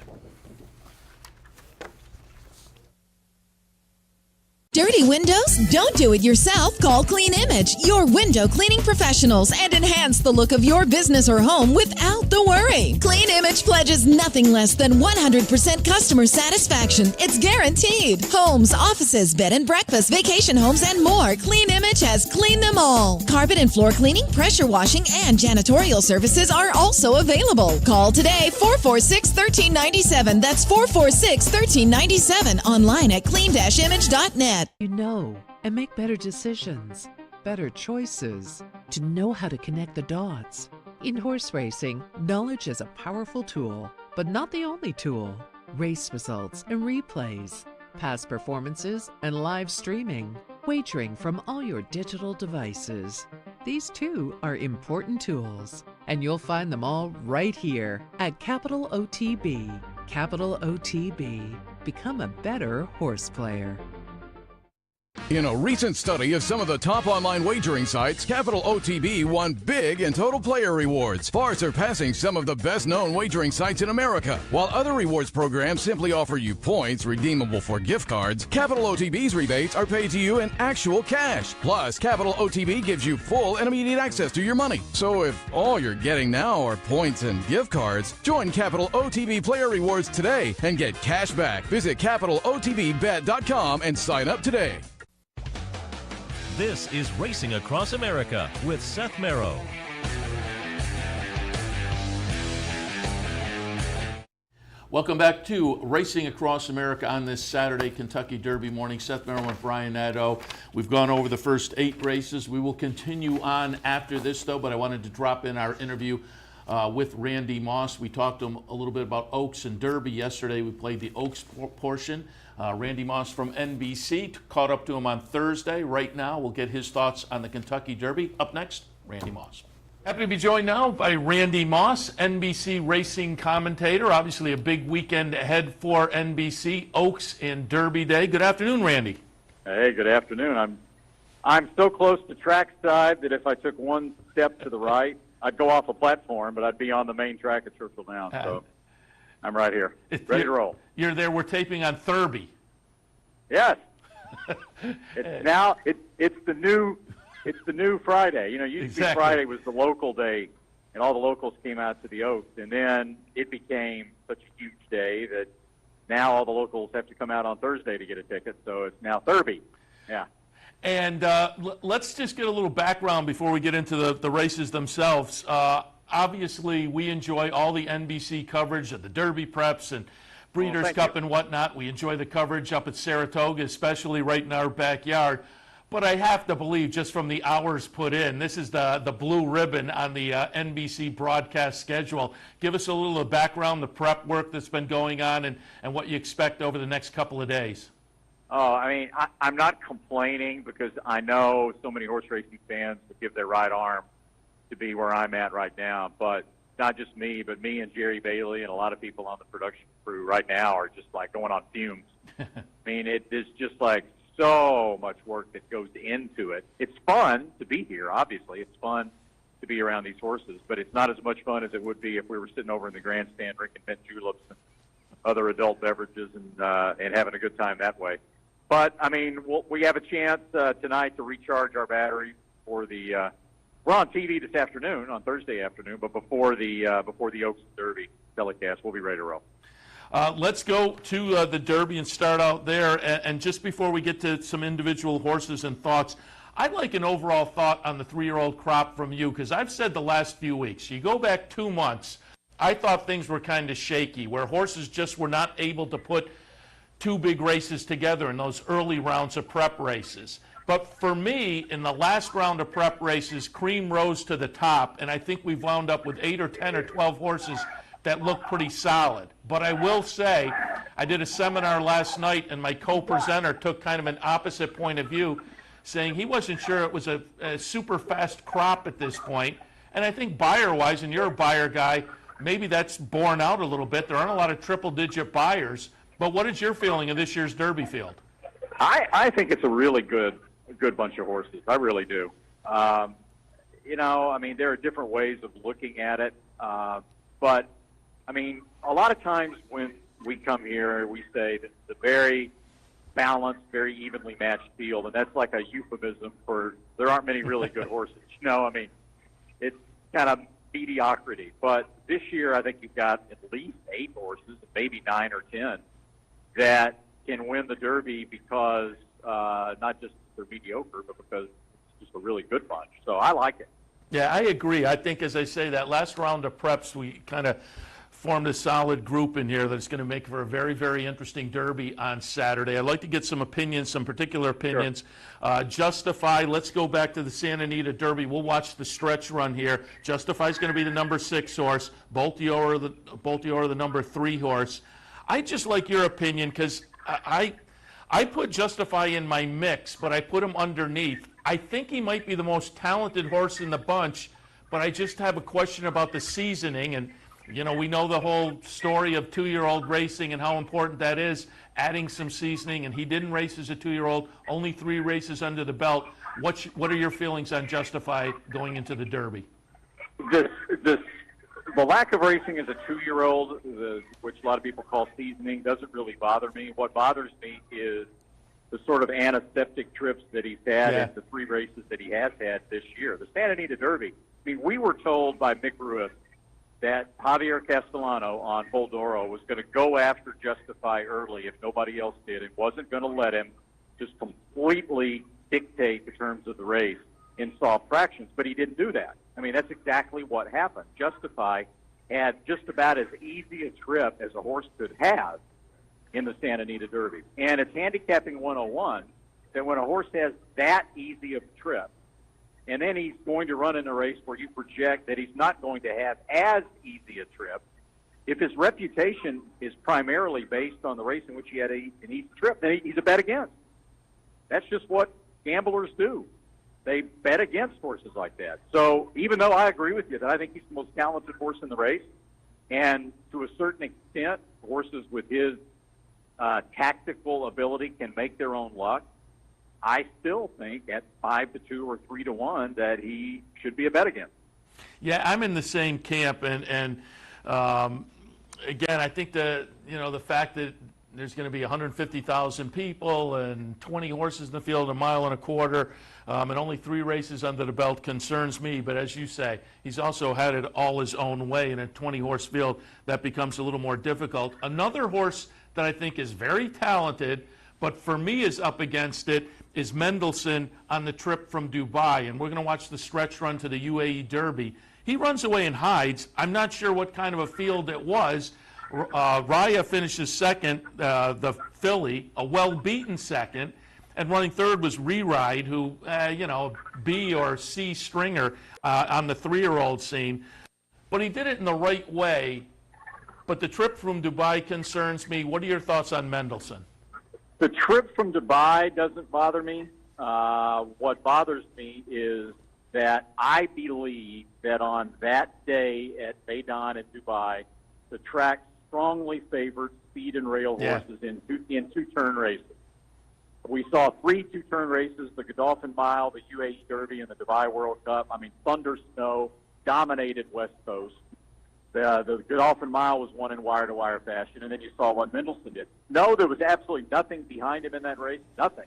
Dirty windows? Don't do it yourself. Call Clean Image, your window cleaning professionals, and enhance the look of your business or home without the worry. Clean Image pledges nothing less than 100% customer satisfaction. It's guaranteed. Homes, offices, bed and breakfast, vacation homes, and more. Clean Image has cleaned them all. Carpet and floor cleaning, pressure washing, and janitorial services are also available. Call today, 446-1397. That's 446-1397. Online at clean-image.net. You know and make better decisions. better choices, to know how to connect the dots. In horse racing, knowledge is a powerful tool, but not the only tool. Race results and replays, past performances and live streaming, wagering from all your digital devices. These too are important tools, and you'll find them all right here at Capital OTB. Capital OTB. Become a better horse player. In a recent study of some of the top online wagering sites, Capital OTB won big in total player rewards, far surpassing some of the best-known wagering sites in America. While other rewards programs simply offer you points redeemable for gift cards, Capital OTB's rebates are paid to you in actual cash. Plus, Capital OTB gives you full and immediate access to your money. So if all you're getting now are points and gift cards, join Capital OTB Player Rewards today and get cash back. Visit CapitalOTBBet.com and sign up today. This is Racing Across America with Seth Merrow. Welcome back to Racing Across America on this Saturday Kentucky Derby morning. Seth Merrow and Brian Nadeau. We've gone over the first 8 races. We will continue on after this, though, but I wanted to drop in our interview with Randy Moss. We talked to him a little bit about Oaks and Derby yesterday. We played the Oaks portion. Randy Moss from NBC caught up to him on Thursday. Right now, we'll get his thoughts on the Kentucky Derby. Up next, Randy Moss. Happy to be joined now by Randy Moss, NBC racing commentator. Obviously a big weekend ahead for NBC, Oaks and Derby Day. Good afternoon, Randy. Hey, good afternoon. I'm so close to trackside that if I took one step to the right, I'd go off a platform, but I'd be on the main track at Churchill Downs. So I'm right here, ready to roll. You're there. We're taping on Thurby. Yes. It's the new Friday. You know, usually Exactly. Friday was the local day, and all the locals came out to the Oaks, and then it became such a huge day that now all the locals have to come out on Thursday to get a ticket. So it's now Thurby. Yeah. And let's just get a little background before we get into the races themselves. Obviously, we enjoy all the NBC coverage of the Derby preps and Breeders' Cup and whatnot. We enjoy the coverage up at Saratoga, especially right in our backyard. But I have to believe, just from the hours put in, this is the blue ribbon on the NBC broadcast schedule. Give us a little background, the prep work that's been going on, and what you expect over the next couple of days. Oh, I mean, I'm not complaining because I know so many horse racing fans would give their right arm to be where I'm at right now. But not just me, but me and Jerry Bailey and a lot of people on the production crew right now are just like going on fumes. I mean, it is just like so much work that goes into it. It's fun to be here, obviously. It's fun to be around these horses, but it's not as much fun as it would be if we were sitting over in the grandstand drinking mint juleps and other adult beverages and having a good time that way. But, I mean, we have a chance tonight to recharge our batteries for the we're on TV this afternoon, on Thursday afternoon, but before the Oaks Derby telecast, we'll be ready to roll. Let's go to the Derby and start out there. And just before we get to some individual horses and thoughts, I'd like an overall thought on the 3-year-old crop from you, because I've said the last few weeks, you go back 2 months, I thought things were kind of shaky, where horses just were not able to put 2 big races together in those early rounds of prep races. But for me, in the last round of prep races, cream rose to the top, and I think we've wound up with 8 or 10 or 12 horses that look pretty solid. But I will say, I did a seminar last night, and my co-presenter took kind of an opposite point of view, saying he wasn't sure it was a super fast crop at this point. And I think buyer-wise, and you're a buyer guy, maybe that's borne out a little bit. There aren't a lot of triple-digit buyers. But what is your feeling of this year's Derby field? I think it's a really good bunch of horses. I really do. You know, I mean, there are different ways of looking at it. But, I mean, a lot of times when we come here, we say that it's a very balanced, very evenly matched field, and that's like a euphemism for there aren't many really good horses. You know, I mean, it's kind of mediocrity. But this year, I think you've got at least 8 horses, maybe 9 or 10, that can win the Derby because not just they're mediocre, but because it's just a really good bunch. So I like it. Yeah, I agree. I think, as I say, that last round of preps, we kind of formed a solid group in here that's going to make for a very, very interesting Derby on Saturday. I'd like to get some opinions, some particular opinions. Sure. Justify, let's go back to the Santa Anita Derby. We'll watch the stretch run here. Justify is going to be the number 6 horse. Boltiora the number 3 horse. I just like your opinion because I put Justify in my mix, but I put him underneath. I think he might be the most talented horse in the bunch, but I just have a question about the seasoning. And you know, we know the whole story of 2-year-old racing and how important that is, adding some seasoning, and he didn't race as a 2-year-old, only 3 races under the belt. What are your feelings on Justify going into the Derby? The lack of racing as a 2-year-old, which a lot of people call seasoning, doesn't really bother me. What bothers me is the sort of antiseptic trips that he's had in the 3 races that he has had this year. The Santa Anita Derby, I mean, we were told by Mick Ruiz that Javier Castellano on Boldoro was going to go after Justify early if nobody else did and wasn't going to let him just completely dictate the terms of the race in soft fractions. But he didn't do that. I mean, that's exactly what happened. Justify had just about as easy a trip as a horse could have in the Santa Anita Derby. And it's handicapping 101 that when a horse has that easy of a trip, and then he's going to run in a race where you project that he's not going to have as easy a trip, if his reputation is primarily based on the race in which he had an easy trip, then he's a bet against. That's just what gamblers do. They bet against horses like that. So even though I agree with you that I think he's the most talented horse in the race, and to a certain extent, horses with his tactical ability can make their own luck, I still think at 5-2 or 3-1 that he should be a bet against. Yeah, I'm in the same camp, and again, I think the fact that there's going to be 150,000 people and 20 horses in the field, 1.25 miles, and only 3 races under the belt concerns me. But as you say, he's also had it all his own way in a 20-horse field. That becomes a little more difficult. Another horse that I think is very talented, but for me is up against it, is Mendelssohn on the trip from Dubai. And we're going to watch the stretch run to the UAE Derby. He runs away and hides. I'm not sure what kind of a field it was. Raya finishes second, the filly, a well-beaten second. And running third was Re-Ride, who, B or C stringer on the 3-year-old scene. But he did it in the right way. But the trip from Dubai concerns me. What are your thoughts on Mendelssohn? The trip from Dubai doesn't bother me. What bothers me is that I believe that on that day at Meydan in Dubai, the track strongly favored speed and rail horses in 2-turn races. We saw 3 2-turn races, the Godolphin Mile, the UAE Derby, and the Dubai World Cup. I mean, Thunder Snow dominated West Coast. The Godolphin Mile was won in wire-to-wire fashion, and then you saw what Mendelssohn did. No, there was absolutely nothing behind him in that race, nothing.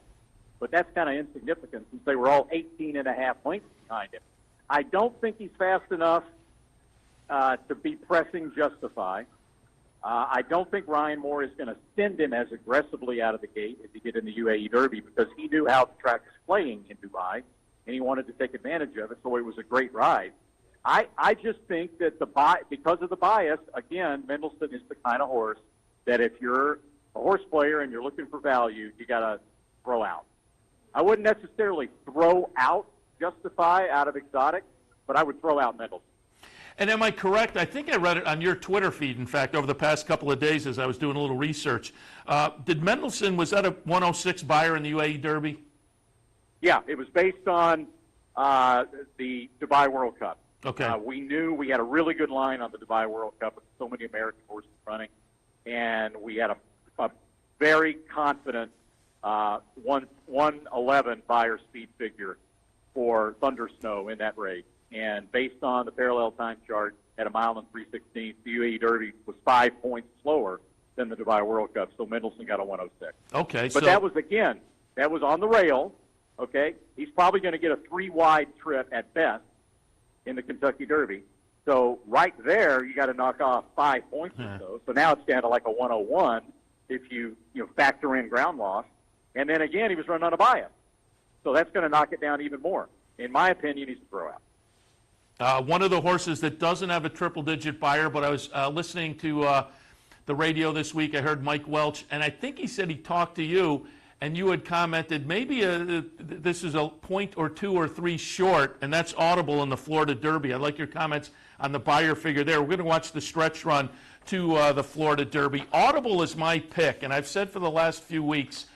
But that's kind of insignificant since they were all 18.5 lengths behind him. I don't think he's fast enough to be pressing Justify. I don't think Ryan Moore is going to send him as aggressively out of the gate as he did in the UAE Derby because he knew how the track was playing in Dubai, and he wanted to take advantage of it, so it was a great ride. I just think that because of the bias, again, Mendelssohn is the kind of horse that if you're a horse player and you're looking for value, you got to throw out. I wouldn't necessarily throw out Justify out of Exotic, but I would throw out Mendelssohn. And am I correct? I think I read it on your Twitter feed, in fact, over the past couple of days as I was doing a little research. Did Mendelssohn, was that a 106 buyer in the UAE Derby? Yeah, it was based on the Dubai World Cup. Okay. We knew we had a really good line on the Dubai World Cup with so many American horses running, and we had a very confident 111 buyer speed figure for Thunder Snow in that race. And based on the parallel time chart at 1 mile and 3/16, the UAE Derby was 5 points slower than the Dubai World Cup, so Mendelssohn got a 106. Okay. But that was on the rail, okay? He's probably going to get a 3-wide trip at best in the Kentucky Derby. So right there, you got to knock off 5 points or so. So now it's down to like a 101 if you factor in ground loss. And then again, he was running on a bias. So that's going to knock it down even more. In my opinion, he's a throw out. One of the horses that doesn't have a triple-digit buyer, but I was listening to the radio this week. I heard Mike Welch, and I think he said he talked to you, and you had commented maybe this is a point or two or three short, and that's Audible in the Florida Derby. I like your comments on the buyer figure there. We're going to watch the stretch run to the Florida Derby. Audible is my pick, and I've said for the last few weeks,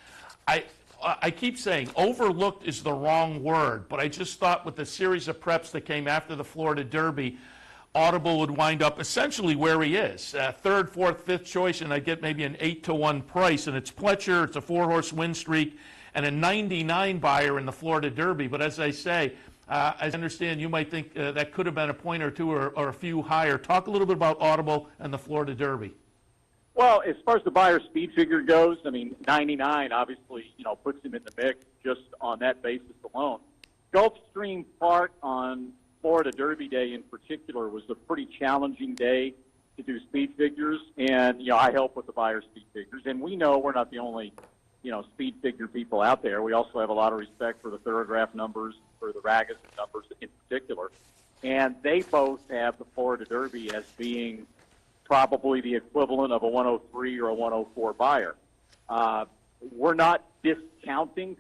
I keep saying overlooked is the wrong word, but I just thought with the series of preps that came after the Florida Derby, Audible would wind up essentially where he is, third, fourth, fifth choice, and I get maybe an 8-to-1 price. And it's Pletcher, it's a 4-horse win streak, and a 99 buyer in the Florida Derby. But as I say, as I understand, you might think that could have been a point or two or a few higher. Talk a little bit about Audible and the Florida Derby. Well, as far as the buyer speed figure goes, I mean, 99 obviously, puts him in the mix just on that basis alone. Gulfstream Park on Florida Derby Day in particular was a pretty challenging day to do speed figures, and I help with the buyer speed figures, and we know we're not the only speed figure people out there. We also have a lot of respect for the Thorograph numbers, for the Ragus numbers in particular, and they both have the Florida Derby as being probably the equivalent of a 103 or a 104 buyer. We're not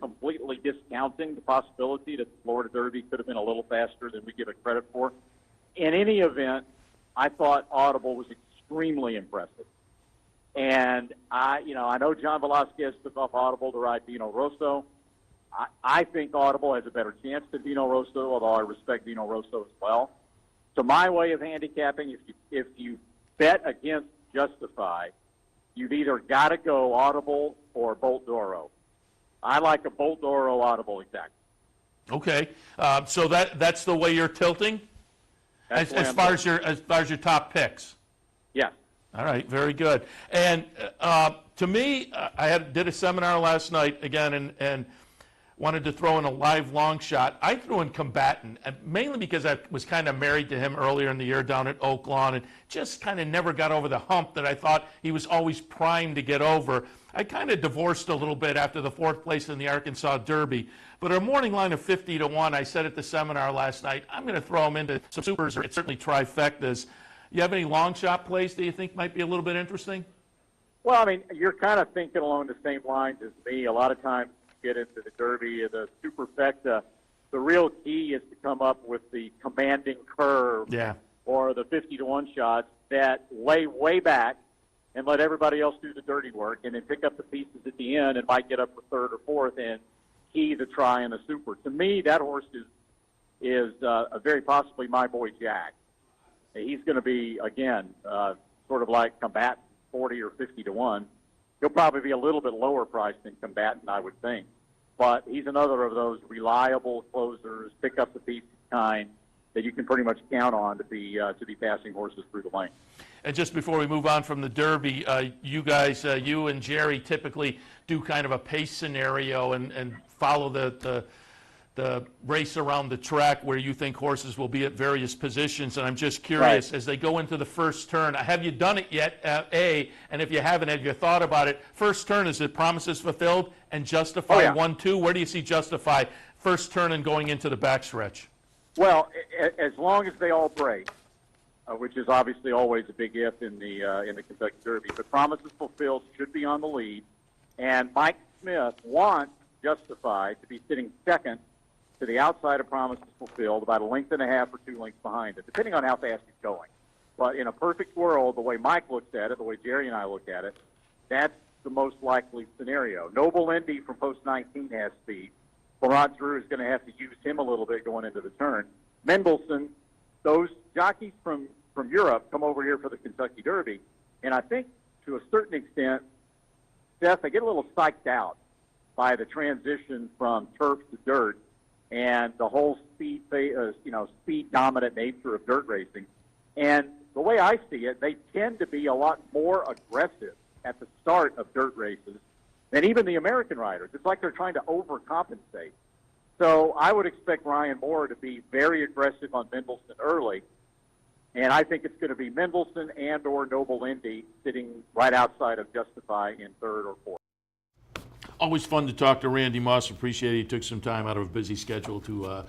completely discounting the possibility that the Florida Derby could have been a little faster than we give it credit for. In any event, I thought Audible was extremely impressive. And I know John Velasquez took off Audible to ride Dino Rosso. I think Audible has a better chance than Dino Rosso, although I respect Dino Rosso as well. So my way of handicapping, if you bet against Justify, you've either got to go Audible or Bolt d'Oro. I like a Bolt d'Oro Audible exact. Okay, so that's the way you're tilting, as far as your top picks. Yeah. All right, very good. And to me, I did a seminar last night again, and wanted to throw in a live long shot. I threw in Combatant, mainly because I was kind of married to him earlier in the year down at Oaklawn, and just kind of never got over the hump that I thought he was always primed to get over. I kind of divorced a little bit after the fourth place in the Arkansas Derby. But our morning line of 50-1, I said at the seminar last night, I'm going to throw him into some supers, or certainly trifectas. You have any long shot plays that you think might be a little bit interesting? Well, I mean, you're kind of thinking along the same lines as me. A lot of times you get into the Derby, the superfecta, the real key is to come up with the commanding curve, or the 50-1 shots that lay way back and let everybody else do the dirty work, and then pick up the pieces at the end and might get up for third or fourth and key the try and the super. To me, that horse is very possibly my boy Jack. He's going to be, again, sort of like Combatant, 40 or 50-1. He'll probably be a little bit lower priced than Combatant, I would think. But he's another of those reliable closers, pick up the pieces kind that you can pretty much count on to be passing horses through the lane. And just before we move on from the Derby, you guys, you and Jerry typically do kind of a pace scenario and follow the race around the track where you think horses will be at various positions. And I'm just curious, as they go into the first turn, have you done it yet, A? And if you haven't, have you thought about it? First turn, is it Promises Fulfilled and Justify 1-2? Where do you see Justify first turn and going into the backstretch? Well, as long as they all break, which is obviously always a big if in the Kentucky Derby, but Promises Fulfilled should be on the lead. And Mike Smith wants Justify to be sitting second to the outside of Promises Fulfilled, about a length and a half or 2 lengths behind it, depending on how fast he's going. But in a perfect world, the way Mike looks at it, the way Jerry and I look at it, that's the most likely scenario. Noble Indy from post 19 has speed. Laurent Drew is going to have to use him a little bit going into the turn. Mendelssohn, those jockeys from Europe come over here for the Kentucky Derby, and I think to a certain extent, Seth, they get a little psyched out by the transition from turf to dirt and the whole speed dominant nature of dirt racing. And the way I see it, they tend to be a lot more aggressive at the start of dirt races than even the American riders. It's like they're trying to overcompensate. So I would expect Ryan Moore to be very aggressive on Mendelssohn early, and I think it's going to be Mendelssohn and or Noble Indy sitting right outside of Justify in third or fourth. Always fun to talk to Randy Moss. Appreciate he took some time out of a busy schedule to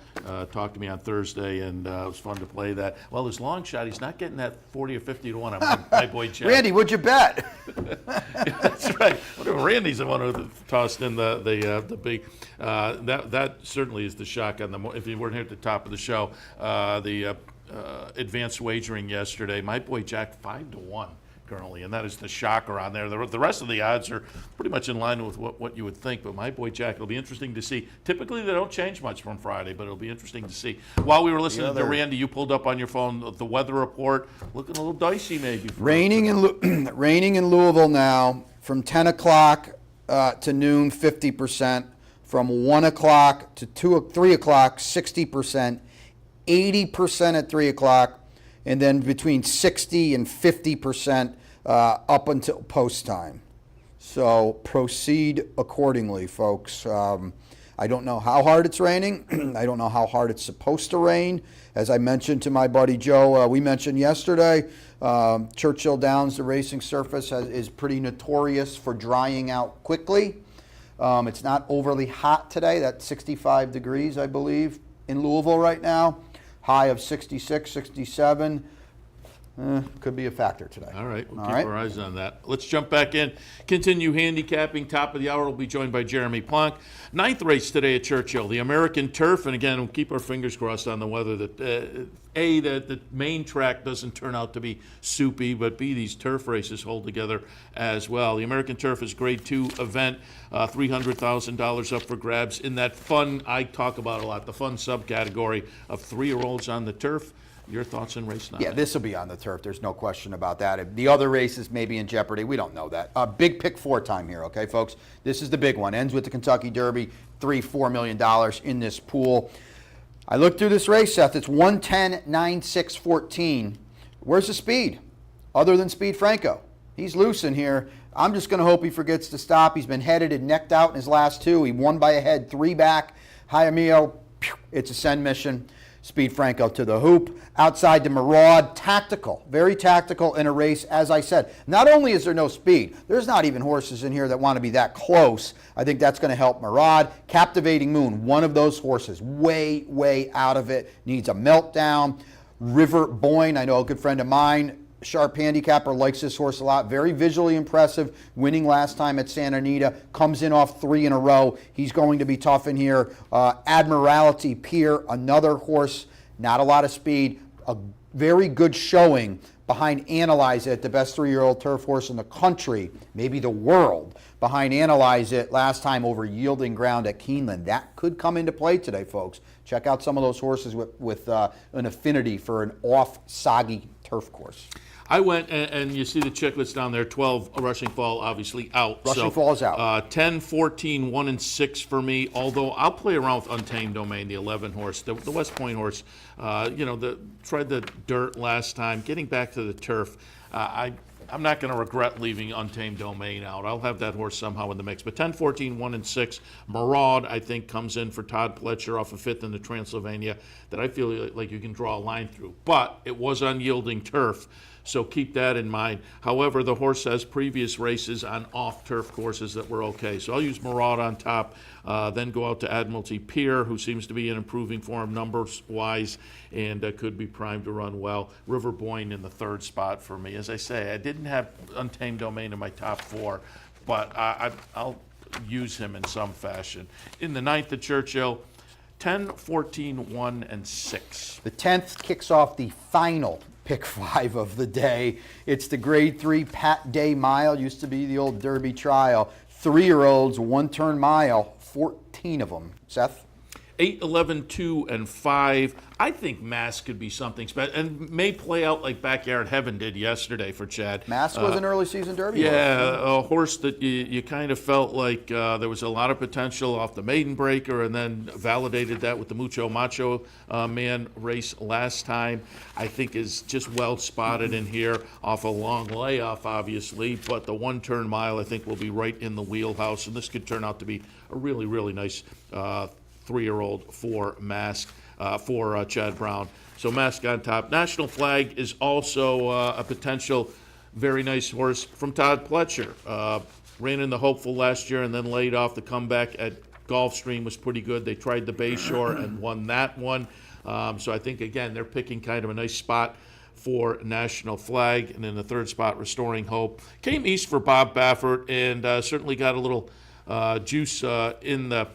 talk to me on Thursday, and it was fun to play that. Well, his long shot, he's not getting that 40 or 50 to 1 on my boy Chad. Randy, what'd you bet? That's right. Whatever, Randy's the one who tossed in the big. That certainly is the shock on the. If you weren't here at the top of the show, the advanced wagering yesterday. My boy Jack 5 to 1. Currently, and that is the shocker on there. The rest of the odds are pretty much in line with what you would think, but my boy Jack, it'll be interesting to see. Typically, they don't change much from Friday, but it'll be interesting to see. While we were listening to Randy, you pulled up on your phone the weather report, looking a little dicey maybe. Raining in Louisville now from 10 o'clock to noon, 50%. From 1 o'clock to 3 o'clock, 60%. 80% at 3 o'clock. And then between 60 and 50% up until post time. So proceed accordingly, folks. I don't know how hard it's raining. I don't know how hard it's supposed to rain. As I mentioned to my buddy Joe, we mentioned yesterday, Churchill Downs, the racing surface, is pretty notorious for drying out quickly. It's not overly hot today. That's 65 degrees, I believe, in Louisville right now. High of 66, 67. Could be a factor today. All right, we'll keep our eyes on that. Let's jump back in. Continue handicapping. Top of the hour, we'll be joined by Jeremy Plonk. 9th race today at Churchill, the American Turf. And again, we'll keep our fingers crossed on the weather that, A, that the main track doesn't turn out to be soupy, but B, these turf races hold together as well. The American Turf is Grade 2 event, $300,000 up for grabs in that fun, I talk about a lot, the fun subcategory of 3-year-olds on the turf. Your thoughts in race 9? Yeah, this will be on the turf. There's no question about that. The other races may be in jeopardy. We don't know that. Big pick 4 time here, okay, folks? This is the big one. Ends with the Kentucky Derby, $4 million in this pool. I looked through this race, Seth. It's 110, 9, 6, 14. Where's the speed? Other than Speed Franco. He's loose in here. I'm just going to hope he forgets to stop. He's been headed and necked out in his last 2. He won by a head, 3 back. Jaimeo, it's a send mission. Speed Franco to the hoop. Outside to Maraud, tactical, very tactical in a race, as I said. Not only is there no speed, there's not even horses in here that want to be that close. I think that's going to help Maraud. Captivating Moon, one of those horses, way, way out of it, needs a meltdown. River Boyne, I know a good friend of mine, sharp handicapper, likes this horse a lot. Very visually impressive, winning last time at Santa Anita. Comes in off 3 in a row. He's going to be tough in here. Admiralty Pier, another horse, not a lot of speed. A very good showing behind Analyze It, the best 3-year-old turf horse in the country, maybe the world, behind Analyze It last time over yielding ground at Keeneland. That could come into play today, folks. Check out some of those horses with an affinity for an off-soggy turf course. I went, and you see the chicklets down there, 12, Rushing Fall obviously out. Rushing Fall is out. 10, 14, 1, and 6 for me, although I'll play around with Untamed Domain, the 11 horse, the West Point horse. Tried the dirt last time, getting back to the turf. I'm not going to regret leaving Untamed Domain out. I'll have that horse somehow in the mix. But 10, 14, 1, and 6. Maraud, I think, comes in for Todd Pletcher off of 5th in the Transylvania that I feel like you can draw a line through. But it was unyielding turf, so keep that in mind. However, the horse has previous races on off-turf courses that were okay. So I'll use Maraud on top, then go out to Admiralty Pier, who seems to be in improving form numbers-wise and could be primed to run well. River Boyne in the 3rd spot for me. As I say, I didn't have Untamed Domain in my top 4, but I'll use him in some fashion. In the 9th at Churchill, 10, 14, 1, and 6. The 10th kicks off the final pick 5 of the day. It's the Grade 3 Pat Day Mile. Used to be the old Derby Trial. 3-year-olds, 1-turn mile, 14 of them. Seth? 8, 11, 2, and 5. I think Mask could be something special and may play out like Backyard Heaven did yesterday for Chad. Mask was an early season Derby horse. Yeah, a horse that you kind of felt like there was a lot of potential off the Maiden Breaker, and then validated that with the Mucho Macho Man race last time. I think is just well spotted in here off a long layoff, obviously, but the 1-turn mile I think will be right in the wheelhouse, and this could turn out to be a really, really nice 3-year-old for Mask, for Chad Brown. So Mask on top. National Flag is also a potential very nice horse from Todd Pletcher. ran in the Hopeful last year and then laid off. The comeback at Gulfstream was pretty good. They tried the Bayshore and won that one. So I think, again, they're picking kind of a nice spot for National Flag. And in the third spot, Restoring Hope. Came east for Bob Baffert and certainly got a little juice in the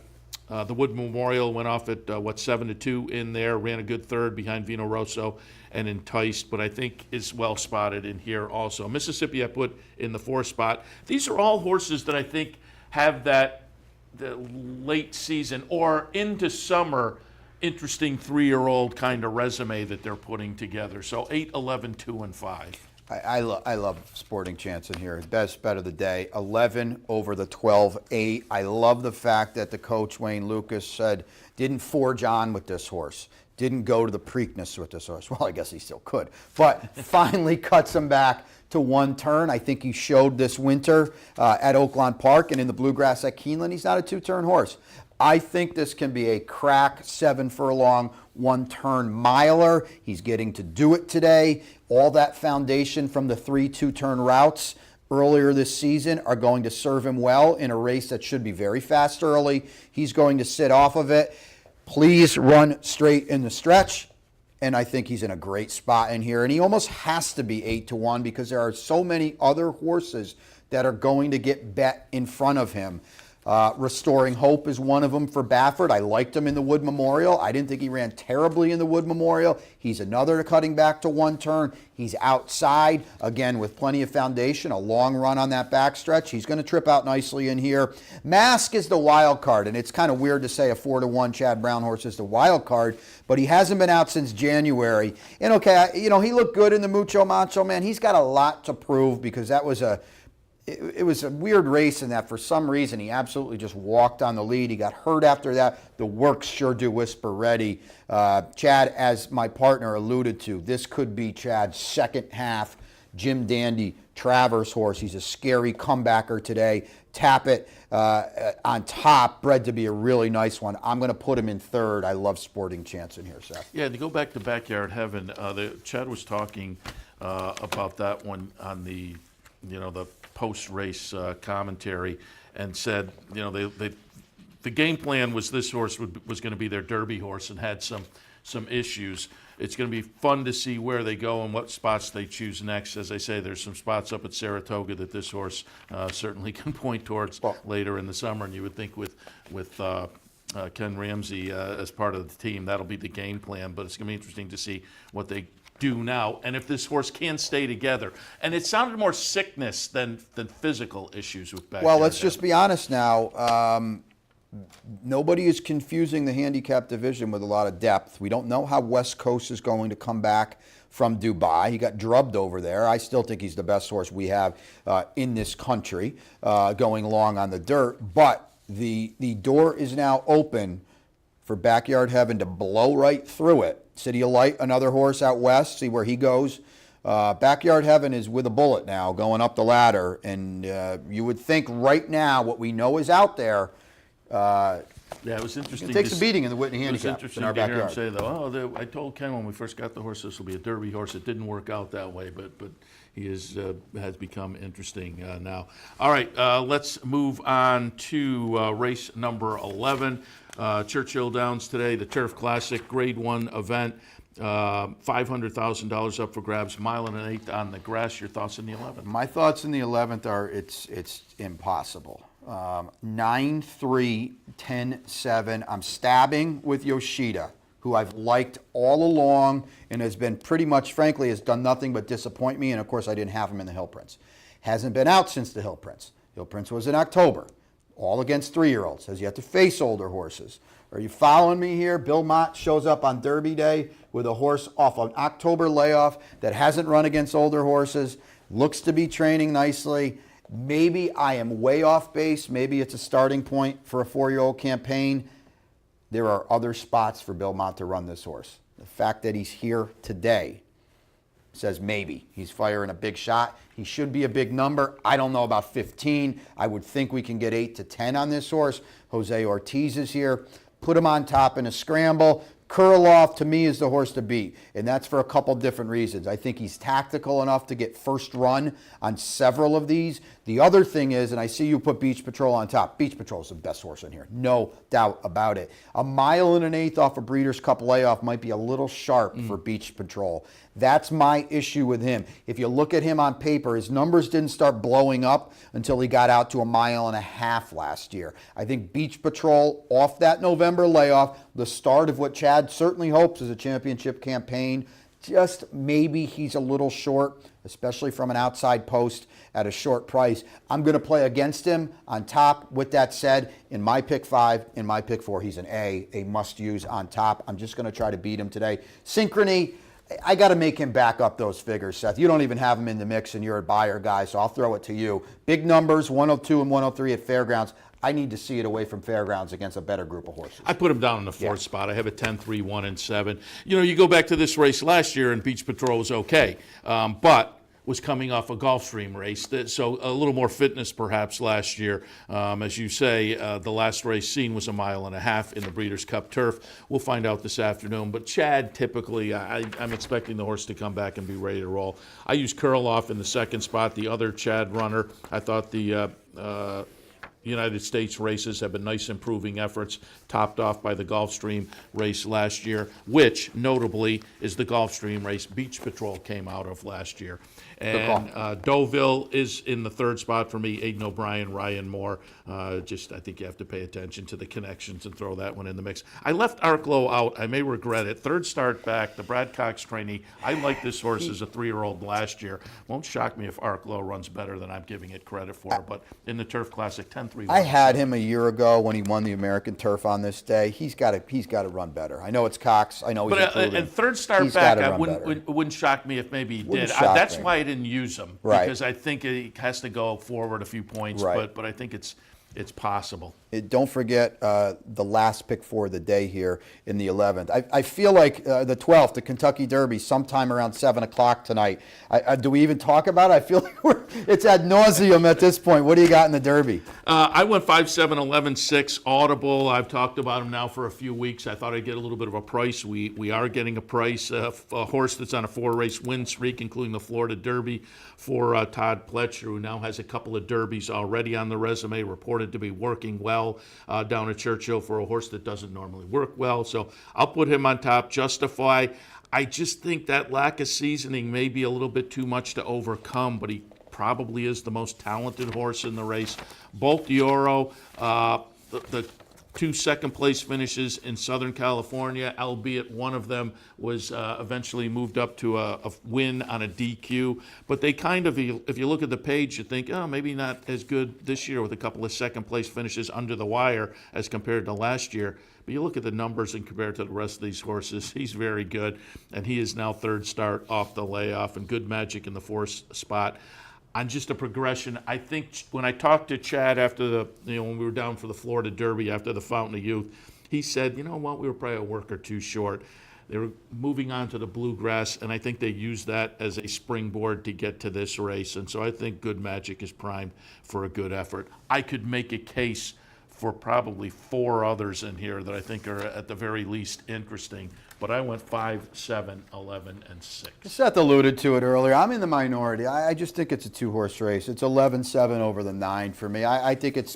Wood Memorial. Went off at, 7-2 in there. Ran a good third behind Vino Rosso and Enticed, but I think is well spotted in here also. Mississippi I put in the 4th spot. These are all horses that I think have the late season or into summer interesting 3-year-old kind of resume that they're putting together. So 8, 11, 2, and 5. I love Sporting Chance in here. Best bet of the day, 11 over the 12-8. I love the fact that the coach, Wayne Lucas, said didn't forge on with this horse. Didn't go to the Preakness with this horse. Well, I guess he still could. But finally cuts him back to 1 turn. I think he showed this winter at Oaklawn Park and in the Bluegrass at Keeneland. He's not a 2-turn horse. I think this can be a crack 7 furlong, 1-turn miler. He's getting to do it today. All that foundation from the 3 2-turn routes earlier this season are going to serve him well in a race that should be very fast early. He's going to sit off of it. Please run straight in the stretch. And I think he's in a great spot in here. And he almost has to be 8-1 because there are so many other horses that are going to get bet in front of him. Restoring Hope is one of them for Baffert. I liked him in the Wood Memorial. I didn't think he ran terribly in the Wood Memorial. He's another cutting back to 1 turn. He's outside, again, with plenty of foundation, a long run on that backstretch. He's going to trip out nicely in here. Mask is the wild card, and it's kind of weird to say a 4-1 Chad Brown horse is the wild card, but he hasn't been out since January. And okay, he looked good in the Mucho Macho, man. He's got a lot to prove because that was it was a weird race in that for some reason he absolutely just walked on the lead. He got hurt after that. The works sure do whisper ready. Chad, as my partner alluded to, this could be Chad's second half Jim Dandy Travers horse. He's a scary comebacker today. Tapit on top, bred to be a really nice one. I'm going to put him in 3rd. I love Sporting Chance in here, Seth. Yeah, to go back to Backyard Heaven, Chad was talking about that one on the post-race commentary and said, the game plan was this horse was going to be their Derby horse and had some issues. It's going to be fun to see where they go and what spots they choose next. As I say, there's some spots up at Saratoga that this horse certainly can point towards later in the summer, and you would think with Ken Ramsey as part of the team, that'll be the game plan, but it's going to be interesting to see what they do now, and if this horse can stay together. And it sounded more sickness than physical issues with Backyard. Well, let's just be honest now. Nobody is confusing the handicap division with a lot of depth. We don't know how West Coast is going to come back from Dubai. He got drubbed over there. I still think he's the best horse we have in this country going along on the dirt. But the door is now open for Backyard Heaven to blow right through it. City of Light, another horse out west, see where he goes. Backyard Heaven is with a bullet now, going up the ladder. And you would think right now what we know is out there. Yeah, it was interesting. It takes a beating in the Whitney Handicap. It was interesting to hear him say, though, I told Ken when we first got the horse this will be a Derby horse. It didn't work out that way, but he has become interesting now. All right, let's move on to race number 11. Churchill Downs today, the Turf Classic, Grade 1 event. $500,000 up for grabs, 1 1/8 on the grass. Your thoughts in the 11th? My thoughts in the 11th are it's impossible. 9-3, 10-7. I'm stabbing with Yoshida, who I've liked all along and has been pretty much, frankly, has done nothing but disappoint me. And of course, I didn't have him in the Hill Prince. Hasn't been out since the Hill Prince. Hill Prince was in October. All against 3-year-olds. Has yet to face older horses. Are you following me here? Bill Mott shows up on Derby Day with a horse off an October layoff that hasn't run against older horses. Looks to be training nicely. Maybe I am way off base. Maybe it's a starting point for a 4-year-old campaign. There are other spots for Bill Mott to run this horse. The fact that he's here today says maybe. He's firing a big shot. He should be a big number. I don't know about 15. I would think we can get 8 to 10 on this horse. Jose Ortiz is here. Put him on top in a scramble. Kurloff, to me, is the horse to beat, and that's for a couple different reasons. I think he's tactical enough to get first run on several of these. The other thing is, and I see you put Beach Patrol on top. Beach Patrol is the best horse in here, no doubt about it. A 1 1/8 off a Breeders' Cup layoff might be a little sharp for Beach Patrol. That's my issue with him. If you look at him on paper, his numbers didn't start blowing up until he got out to a 1.5 miles last year. I think Beach Patrol, off that November layoff, the start of what Chad certainly hopes is a championship campaign, just maybe he's a little short, especially from an outside post at a short price. I'm going to play against him on top. With that said, in my pick 5, in my pick 4, he's an A must-use on top. I'm just going to try to beat him today. Synchrony, I got to make him back up those figures, Seth. You don't even have him in the mix, and you're a buyer guy, so I'll throw it to you. Big numbers, 102 and 103 at Fairgrounds. I need to see it away from Fairgrounds against a better group of horses. I put him down in the 4th spot. I have a 10, 3, 1, and 7. You know, you go back to this race last year, and Beach Patrol was okay, but was coming off a Gulfstream race, so a little more fitness perhaps last year. As you say, the last race seen was a 1.5 miles in the Breeders' Cup turf. We'll find out this afternoon. But Chad, typically, I'm expecting the horse to come back and be ready to roll. I used Kurloff in the 2nd spot, the other Chad runner. I thought the United States races have been nice improving efforts, topped off by the Gulfstream race last year, which notably is the Gulfstream race Beach Patrol came out of last year. And Deauville is in the 3rd spot for me. Aidan O'Brien, Ryan Moore. I think you have to pay attention to the connections and throw that one in the mix. I left Arklow out. I may regret it. 3rd start back, the Brad Cox trainee. I liked this horse as a 3-year-old last year. Won't shock me if Arklow runs better than I'm giving it credit for. But in the Turf Classic, 10-3. I had him a year ago when he won the American Turf on this day. He's got to run better. I know it's Cox. I know he's improving. And 3rd start back, it wouldn't shock me if maybe he did. That's why I didn't use him, because I think he has to go forward a few points. But I think it's possible. Don't forget the last pick for the day here in the 11th. I feel like the 12th, the Kentucky Derby, sometime around 7 o'clock tonight. Do we even talk about it? I feel like it's ad nauseum at this point. What do you got in the Derby? I went 5, 7, 11, 6, Audible. I've talked about him now for a few weeks. I thought I'd get a little bit of a price. We are getting a price. A horse that's on a 4-race win streak, including the Florida Derby, for Todd Pletcher, who now has a couple of derbies already on the resume, reported to be working well down at Churchill for a horse that doesn't normally work well. So I'll put him on top. Justify. I just think that lack of seasoning may be a little bit too much to overcome, but he probably is the most talented horse in the race. Bolt d'Oro, the 2 second-place finishes in Southern California, albeit one of them was eventually moved up to a win on a DQ. But they kind of, if you look at the page, you think, oh, maybe not as good this year with a couple of second-place finishes under the wire as compared to last year. But you look at the numbers and compare it to the rest of these horses, he's very good. And he is now 3rd start off the layoff, and Good Magic in the 4th spot. On just a progression, I think when I talked to Chad after when we were down for the Florida Derby after the Fountain of Youth, he said, you know what, we were probably a work or two short. They were moving on to the Bluegrass, and I think they used that as a springboard to get to this race. And so I think Good Magic is primed for a good effort. I could make a case for probably 4 others in here that I think are at the very least interesting. But I went 5, 7, 11, and 6. Seth alluded to it earlier. I'm in the minority. I just think it's a 2-horse race. It's 11-7 over the 9 for me. I think it's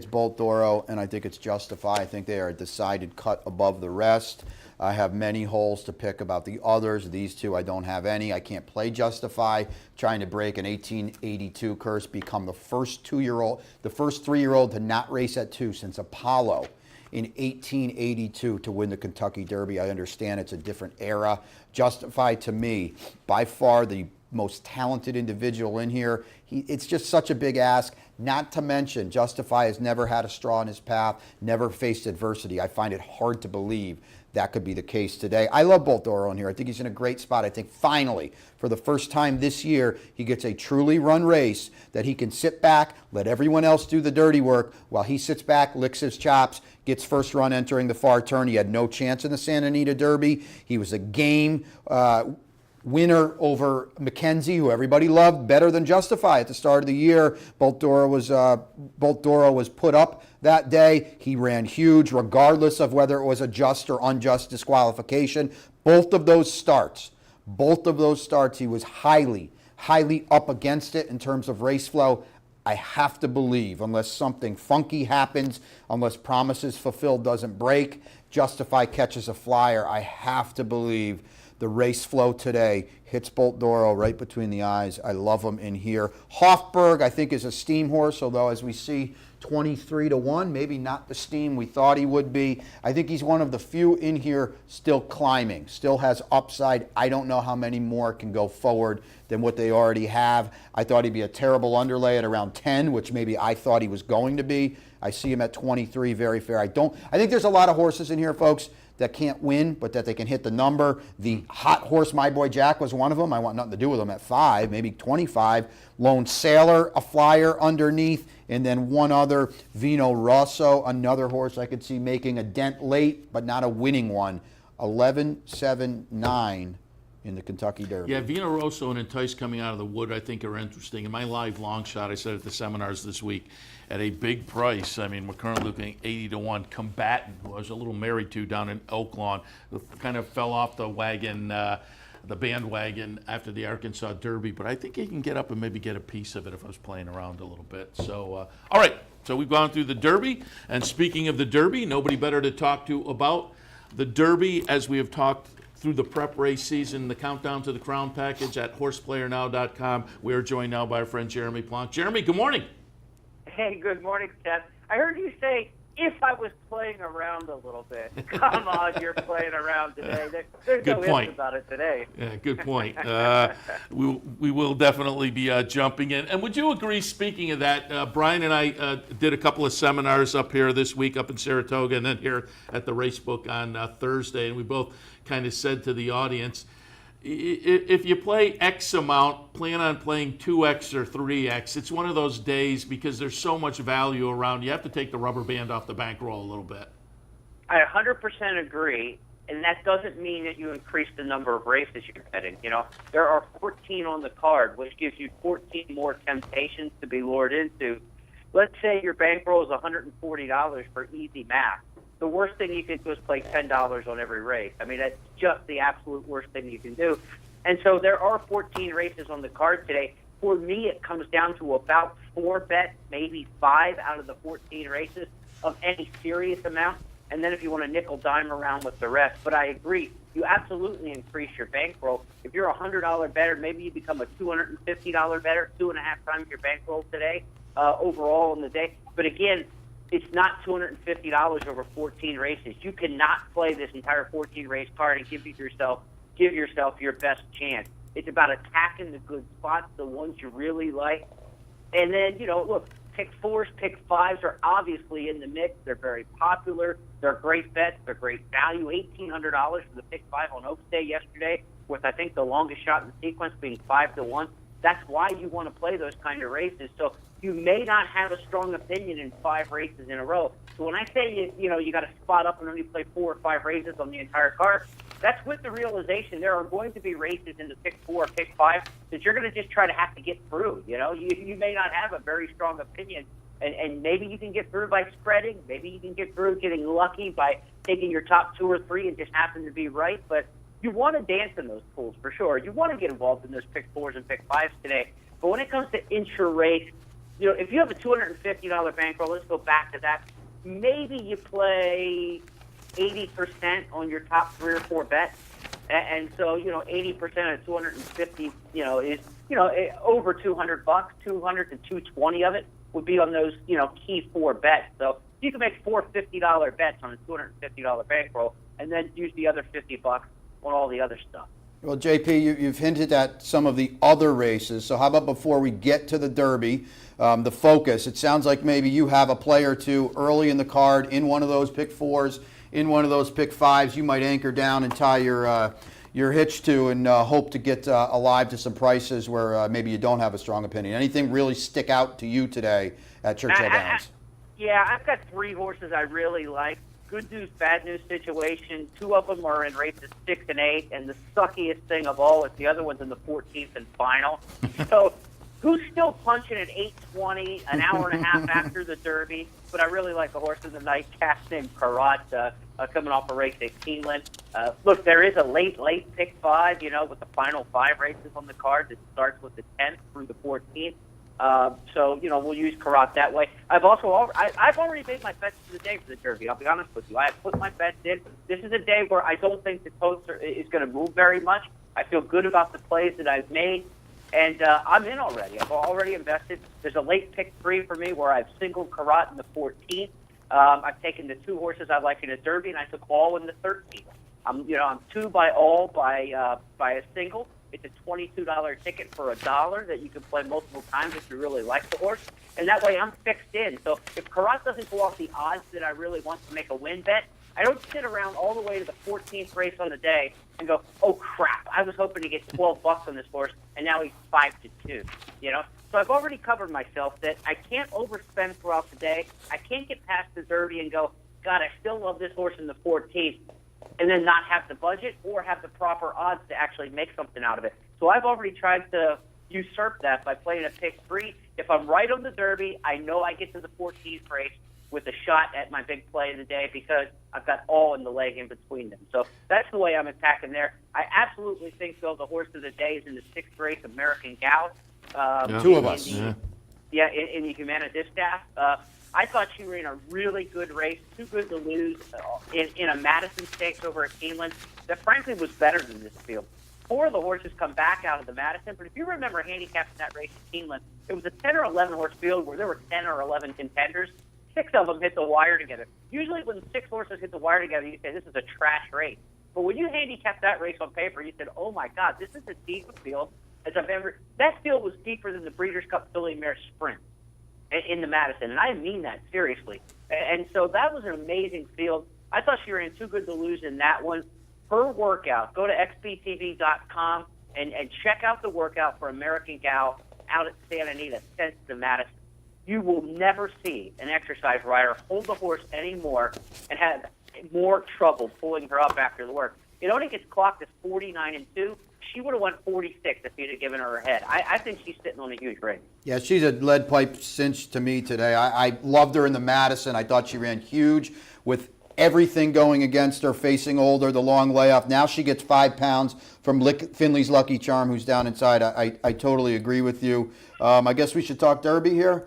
Bolt d'Oro, and I think it's Justify. I think they are a decided cut above the rest. I have many holes to pick about the others. These 2, I don't have any. I can't play Justify. Trying to break an 1882 curse, become the first 2-year-old, the first 3-year-old to not race at 2 since Apollo in 1882 to win the Kentucky Derby. I understand it's a different era. Justify, to me, by far the most talented individual in here. It's just such a big ask. Not to mention, Justify has never had a straw in his path, never faced adversity. I find it hard to believe that could be the case today. I love Bolt d'Oro in here. I think he's in a great spot. I think finally, for the first time this year, he gets a truly run race that he can sit back, let everyone else do the dirty work while he sits back, licks his chops, gets first run entering the far turn. He had no chance in the Santa Anita Derby. He was a game winner over Mackenzie, who everybody loved, Better Than Justify at the start of the year. Bolt Doro was put up that day. He ran huge, regardless of whether it was a just or unjust disqualification. Both of those starts, he was highly up against it in terms of race flow. I have to believe, unless something funky happens, unless Promises Fulfilled doesn't break, Justify catches a flyer, I have to believe the race flow today hits Bolt Doro right between the eyes. I love him in here. Hofberg, I think, is a steam horse, although as we see 23-1, maybe not the steam we thought he would be. I think he's one of the few in here still climbing, still has upside. I don't know how many more can go forward than what they already have. I thought he'd be a terrible underlay at around 10, which maybe I thought he was going to be. I see him at 23, very fair. I think there's a lot of horses in here, folks, that can't win, but that they can hit the number. The hot horse, My Boy Jack, was one of them. I want nothing to do with him at 5, maybe 25. Lone Sailor, a flyer underneath. And then one other, Vino Rosso, another horse I could see making a dent late, but not a winning one. 11, 7, 9 in the Kentucky Derby. Yeah, Vino Rosso and Entice coming out of the wood, I think, are interesting. In my live long shot, I said at the seminars this week, at a big price. I mean, we're currently looking at 80-1. Combatant, who I was a little married to down in Oaklawn, kind of fell off the wagon, the bandwagon after the Arkansas Derby. But I think he can get up and maybe get a piece of it if I was playing around a little bit. So, all right. So we've gone through the Derby. And speaking of the Derby, nobody better to talk to about the Derby as we have talked through the prep race season, the countdown to the Crown package at horseplayernow.com. We are joined now by our friend Jeremy Plonk. Jeremy, good morning. Hey, good morning, Seth. I heard you say, if I was playing around a little bit. Come on, you're playing around today. There's good no point ifs about it today. Yeah, good point. We will definitely be jumping in. And would you agree, speaking of that, Brian and I did a couple of seminars up here this week up in Saratoga and then here at the Racebook on Thursday, and we both kind of said to the audience, if you play X amount, plan on playing 2X or 3X. It's one of those days because there's so much value around. You have to take the rubber band off the bankroll a little bit. I 100% agree, and that doesn't mean that you increase the number of races you're betting. You know, there are 14 on the card, which gives you 14 more temptations to be lured into. Let's say your bankroll is $140 for easy math. The worst thing you can do is play $10 on every race. I mean, that's just the absolute worst thing you can do. And so there are 14 races on the card today. For me, it comes down to about 4 bets, maybe 5 out of the 14 races of any serious amount. And then if you want to nickel dime around with the rest. But I agree, you absolutely increase your bankroll. If you're a $100 bettor, maybe you become a $250 bettor, 2.5 times your bankroll today, overall in the day. But again, it's not $250 over 14 races. You cannot play this entire 14 race card and give yourself your best chance. It's about attacking the good spots, the ones you really like. And then, you know, look, pick 4s, pick 5s are obviously in the mix. They're very popular. They're great bets. They're great value. $1,800 for the pick 5 on Oaks Day yesterday, with I think the longest shot in the sequence being 5-1. That's why you want to play those kind of races. So you may not have a strong opinion in 5 races in a row. So when I say you got to spot up and only play 4 or 5 races on the entire card, that's with the realization there are going to be races in the pick 4 or pick 5 that you're going to just try to have to get through. You know, you may not have a very strong opinion, and maybe you can get through by spreading. Maybe you can get through getting lucky by taking your top 2 or 3 and just happen to be right. But you want to dance in those pools for sure. You want to get involved in those pick 4s and pick 5s today. But when it comes to intra-race, you know, if you have a $250 bankroll, let's go back to that. Maybe you play 80% on your top 3 or 4 bets, and so 80% of 250, is over $200. 200 to 220 of it would be on those key 4 bets. So you can make 4 $50 bets on a $250 bankroll, and then use the other $50 on all the other stuff. Well, JP, you've hinted at some of the other races. So how about before we get to the Derby, the focus? It sounds like maybe you have a play or two early in the card in one of those pick 4s, in one of those pick 5s. You might anchor down and tie your hitch to and hope to get alive to some prices where maybe you don't have a strong opinion. Anything really stick out to you today at Churchill Downs? Yeah, I've got 3 horses I really like. good news, bad news situation. 2 of them are in races 6 and 8, and the suckiest thing of all is the other one's in the 14th and final. So who's still punching at 8:20, an hour and a half after the Derby? But I really like a horse in the night, calf named Karat, coming off a race at Keeneland. Look, there is a late pick 5, with the final 5 races on the card that starts with the 10th through the 14th. So we'll use Karat that way. I've already made my bets for the day for the Derby. I'll be honest with you. I have put my bets in. This is a day where I don't think the total is going to move very much. I feel good about the plays that I've made, and I'm in already. I've already invested. There's a late pick 3 for me where I've singled Karat in the 14th. I've taken the 2 horses I like in the Derby, and I took all in the 13th. I'm 2 by all by a single. It's a $22 ticket for $1 that you can play multiple times if you really like the horse. And that way I'm fixed in. So if Karat doesn't go off the odds that I really want to make a win bet, I don't sit around all the way to the 14th race on the day and go, oh, crap, I was hoping to get $12 on this horse, and now he's 5-2, So I've already covered myself that I can't overspend throughout the day. I can't get past the Derby and go, God, I still love this horse in the 14th. And then not have the budget or have the proper odds to actually make something out of it. So I've already tried to usurp that by playing a pick 3. If I'm right on the Derby, I know I get to the 14th race with a shot at my big play of the day because I've got all in the leg in between them. So that's the way I'm attacking there. I absolutely think, though, the horse of the day is in the 6th race, American Gal. 2 of us. In the Humana Distaff. I thought she ran a really good race, too good to lose in a Madison Stakes over at Keeneland that frankly was better than this field. 4 of the horses come back out of the Madison, but if you remember handicapping that race at Keeneland, it was a 10 or 11 horse field where there were 10 or 11 contenders. 6 of them hit the wire together. Usually when 6 horses hit the wire together, you say this is a trash race. But when you handicap that race on paper, you said, oh my God, this is as deep a field as I've ever. That field was deeper than the Breeders' Cup Filly Mare Sprint in the Madison, and I mean that seriously. And so that was an amazing field. I thought she ran too good to lose in that one. Her workout, go to xbtv.com and check out the workout for American Gal out at Santa Anita, since the Madison. You will never see an exercise rider hold the horse anymore and have more trouble pulling her up after the work. It only gets clocked as 49-2. She would have won 46 if you'd have given her head. I think she's sitting on a huge race. Yeah, she's a lead pipe cinch to me today. I loved her in the Madison. I thought she ran huge with everything going against her, facing older, the long layoff. Now she gets 5 pounds from Finley's Lucky Charm, who's down inside. I totally agree with you. I guess we should talk Derby here.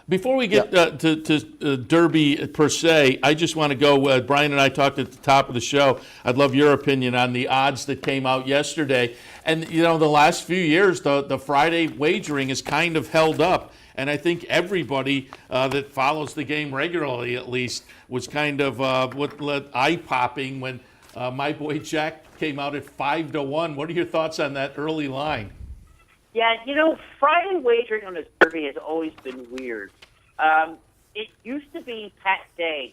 Before we get to Derby per se, I just want to go, Brian and I talked at the top of the show. I'd love your opinion on the odds that came out yesterday. And, the last few years, the Friday wagering is kind of held up. And I think everybody that follows the game regularly, at least, was kind of eye-popping when my boy Jack came out at 5-1. What are your thoughts on that early line? Yeah, Friday wagering on the Derby has always been weird. It used to be Pat Day.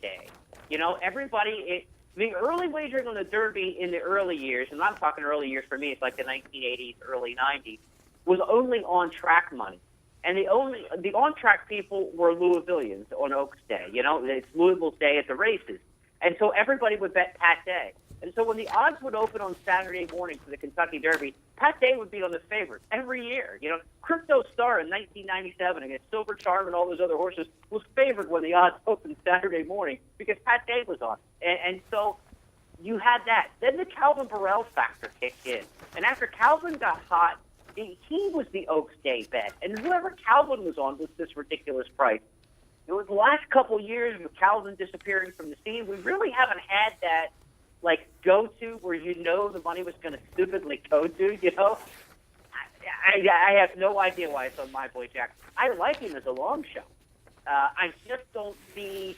The early wagering on the Derby in the early years, and I'm talking early years for me, it's like the 1980s, early 90s, was only on-track money. And the on-track people were Louisvillians on Oaks Day. It's Louisville's day at the races. And so everybody would bet Pat Day. And so when the odds would open on Saturday morning for the Kentucky Derby, Pat Day would be on the favorite every year. Crypto Star in 1997 against Silver Charm and all those other horses was favored when the odds opened Saturday morning because Pat Day was on. And so you had that. Then the Calvin Burrell factor kicked in. And after Calvin got hot, he was the Oaks Day bet. And whoever Calvin was on was this ridiculous price. It was the last couple of years with Calvin disappearing from the scene. We really haven't had that go-to where the money was going to stupidly go to, I have no idea why it's on my boy Jack. I like him as a long shot. I just don't see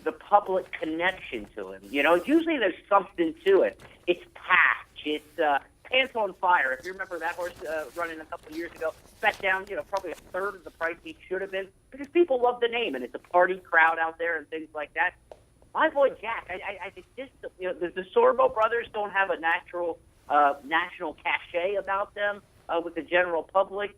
the public connection to him. Usually there's something to it. It's Patch. It's Pants on Fire. If you remember that horse running a couple of years ago, bet down, probably a third of the price he should have been because people love the name and it's a party crowd out there and things like that. My boy Jack, I think the Sorbo brothers don't have a national cachet about them with the general public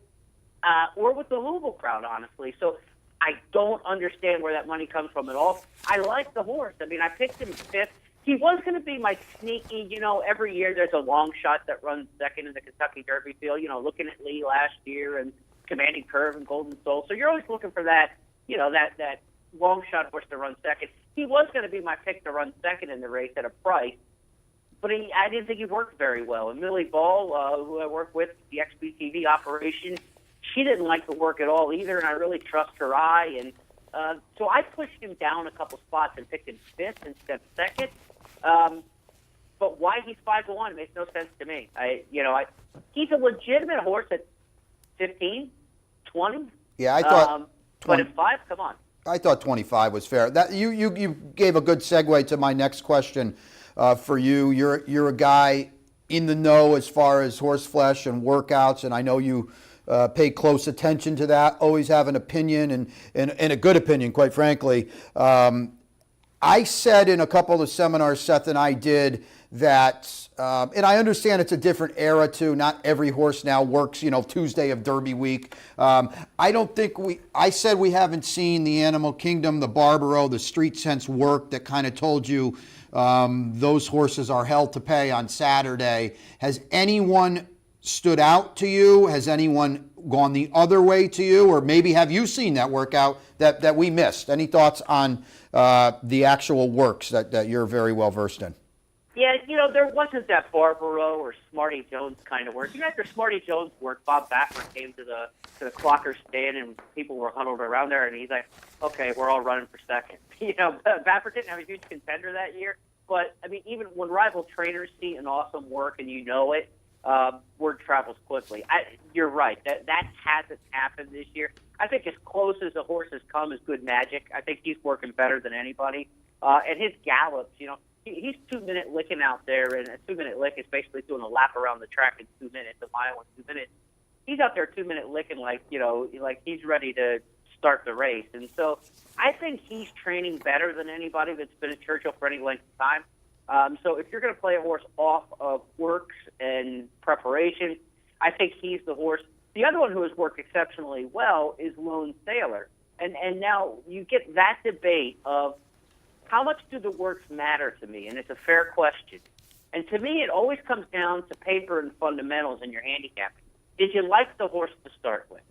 or with the Louisville crowd, honestly. So I don't understand where that money comes from at all. I like the horse. I mean, I picked him 5th. He was going to be my sneaky, every year there's a long shot that runs second in the Kentucky Derby field, looking at Lee last year and Commanding Curve and Golden Soul. So you're always looking for that, that long shot horse to run second. He was going to be my pick to run second in the race at a price, but I didn't think he worked very well. And Millie Ball, who I work with, the XBTV operation, she didn't like the work at all either, and I really trust her eye. And so I pushed him down a couple spots and picked him 5th instead of 2nd. But why he's 5-1 makes no sense to me. He's a legitimate horse at 15, 20. Yeah, I thought. But at 5, come on. I thought 25 was fair. That you gave a good segue to my next question for you. You're a guy in the know as far as horse flesh and workouts, and I know you pay close attention to that. Always have an opinion and a good opinion, quite frankly. I said in a couple of seminars Seth and I did that, and I understand it's a different era too. Not every horse now works, Tuesday of Derby week. I said we haven't seen the Animal Kingdom, the Barbaro, the Street Sense work that kind of told you those horses are hell to pay on Saturday. Has anyone stood out to you? Has anyone gone the other way to you? Or maybe have you seen that workout that we missed? Any thoughts on the actual works that you're very well versed in? Yeah, there wasn't that Barbaro or Smarty Jones kind of work. After Smarty Jones work, Bob Baffert came to the clocker stand and people were huddled around there, and he's like, okay, we're all running for second. Baffert didn't have a huge contender that year, but, I mean, even when rival trainers see an awesome work and it, word travels quickly. You're right. That hasn't happened this year. I think as close as the horse has come is Good Magic. I think he's working better than anybody. And his gallops, he's 2-minute licking out there, and a 2-minute lick is basically doing a lap around the track in 2 minutes, a mile in 2 minutes. He's out there 2-minute licking like he's ready to start the race. And so I think he's training better than anybody that's been at Churchill for any length of time. So if you're going to play a horse off of works and preparation, I think he's the horse. The other one who has worked exceptionally well is Lone Sailor. And now you get that debate of how much do the works matter to me? And it's a fair question. And to me, it always comes down to paper and fundamentals in your handicapping. Did you like the horse to start with?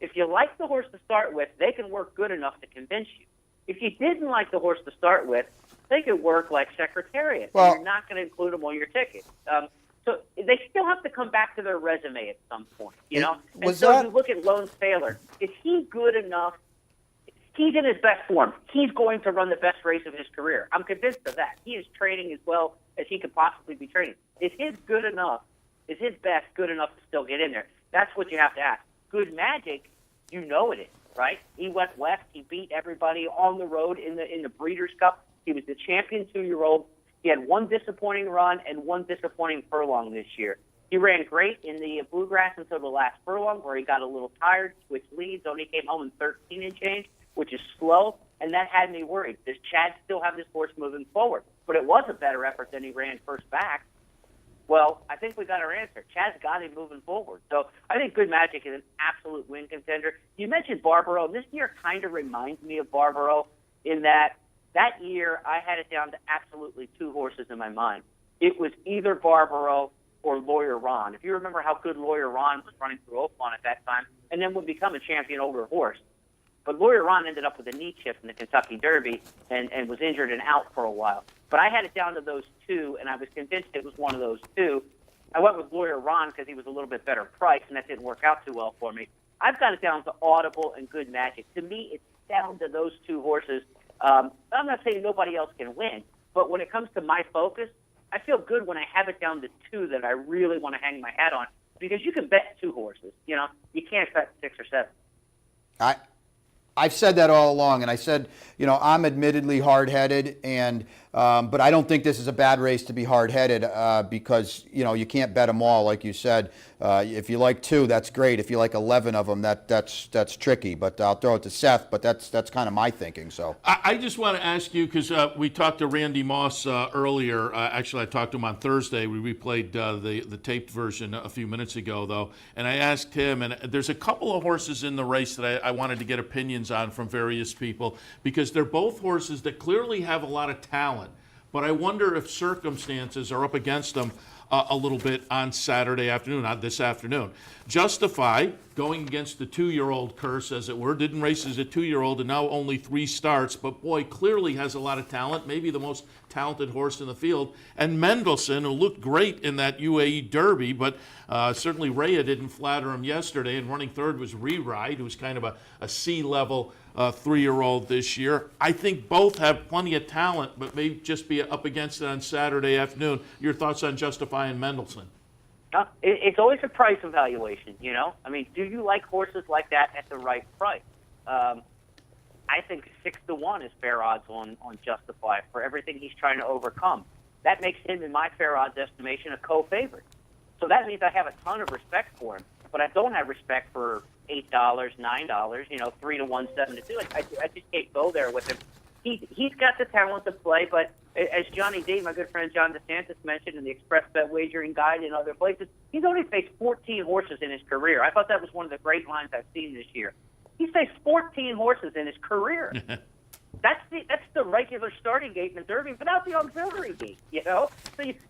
If you like the horse to start with, they can work good enough to convince you. If you didn't like the horse to start with, they could work like Secretariat. Well, and you're not going to include them on your ticket. So they still have to come back to their resume at some point, And so you look at Lone Sailor. Is he good enough? He's in his best form. He's going to run the best race of his career. I'm convinced of that. He is training as well as he could possibly be training. Is his good enough? Is his best good enough to still get in there? That's what you have to ask. Good Magic, it is, right? He went west. He beat everybody on the road in the Breeders' Cup. He was the champion 2-year-old. He had one disappointing run and one disappointing furlong this year. He ran great in the Bluegrass until the last furlong, where he got a little tired, switched leads, only came home in 13 and change, which is slow, and that had me worried. Does Chad still have this horse moving forward? But it was a better effort than he ran first back. Well, I think we got our answer. Chad's got him moving forward. So I think Good Magic is an absolute win contender. You mentioned Barbaro. This year kind of reminds me of Barbaro in that year I had it down to absolutely 2 horses in my mind. It was either Barbaro or Lawyer Ron. If you remember how good Lawyer Ron was running through Oakmont at that time, and then would become a champion older horse. But Lawyer Ron ended up with a knee chip in the Kentucky Derby and was injured and out for a while. But I had it down to those 2, and I was convinced it was one of those 2. I went with Lawyer Ron because he was a little bit better priced, and that didn't work out too well for me. I've got it down to Audible and Good Magic. To me, it's down to those 2 horses. I'm not saying nobody else can win, but when it comes to my focus, I feel good when I have it down to 2 that I really want to hang my hat on, because you can bet 2 horses. You can't bet 6 or 7. I've said that all along, and I said, I'm admittedly hard-headed, and But I don't think this is a bad race to be hard-headed because, you can't bet them all, like you said. If you like 2, that's great. If you like 11 of them, that's tricky. But I'll throw it to Seth, but that's kind of my thinking. So I just want to ask you, because we talked to Randy Moss earlier. Actually, I talked to him on Thursday. We replayed the taped version a few minutes ago, though. And I asked him, and there's a couple of horses in the race that I wanted to get opinions on from various people, because they're both horses that clearly have a lot of talent. But I wonder if circumstances are up against them a little bit on Saturday afternoon, not this afternoon. Justify, going against the 2-year-old curse, as it were, didn't race as a 2-year-old and now only 3 starts, but boy, clearly has a lot of talent, maybe the most talented horse in the field. And Mendelssohn, who looked great in that UAE Derby, but certainly Rhea didn't flatter him yesterday, and running third was Rewrite, who's kind of a C-level 3-year-old this year. I think both have plenty of talent, but may just be up against it on Saturday afternoon. Your thoughts on Justify and Mendelssohn? It's always a price evaluation, I mean, do you like horses like that at the right price? I think 6-1 is fair odds on Justify for everything he's trying to overcome. That makes him, in my fair odds estimation, a co-favorite. So that means I have a ton of respect for him, but I don't have respect for $8, $9, 3-1, 7-2. I just can't go there with him. He's got the talent to play, but as Johnny D, my good friend John DeSantis, mentioned in the Express Bet Wagering Guide and other places, he's only faced 14 horses in his career. I thought that was one of the great lines I've seen this year. He's faced 14 horses in his career. That's the regular starting gate in the Derby without the auxiliary gate, So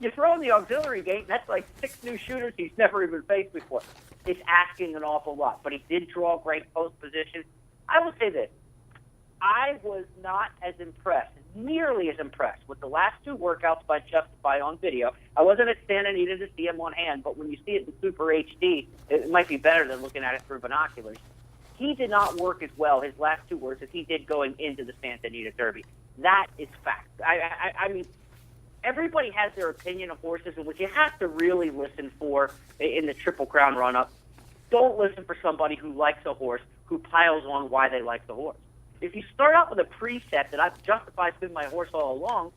you throw in the auxiliary gate, and that's like 6 new shooters he's never even faced before. It's asking an awful lot, but he did draw great post position. I will say this. I was not as impressed, nearly as impressed, with the last 2 workouts by Justify on video. I wasn't at Santa Anita to see him on hand, but when you see it in Super HD, it might be better than looking at it through binoculars. He did not work as well, his last 2 works, as he did going into the Santa Anita Derby. That is fact. I mean, everybody has their opinion of horses, and what you have to really listen for in the Triple Crown run-up, don't listen for somebody who likes a horse, who piles on why they like the horse. If you start out with a preset that I've justified been my horse all along,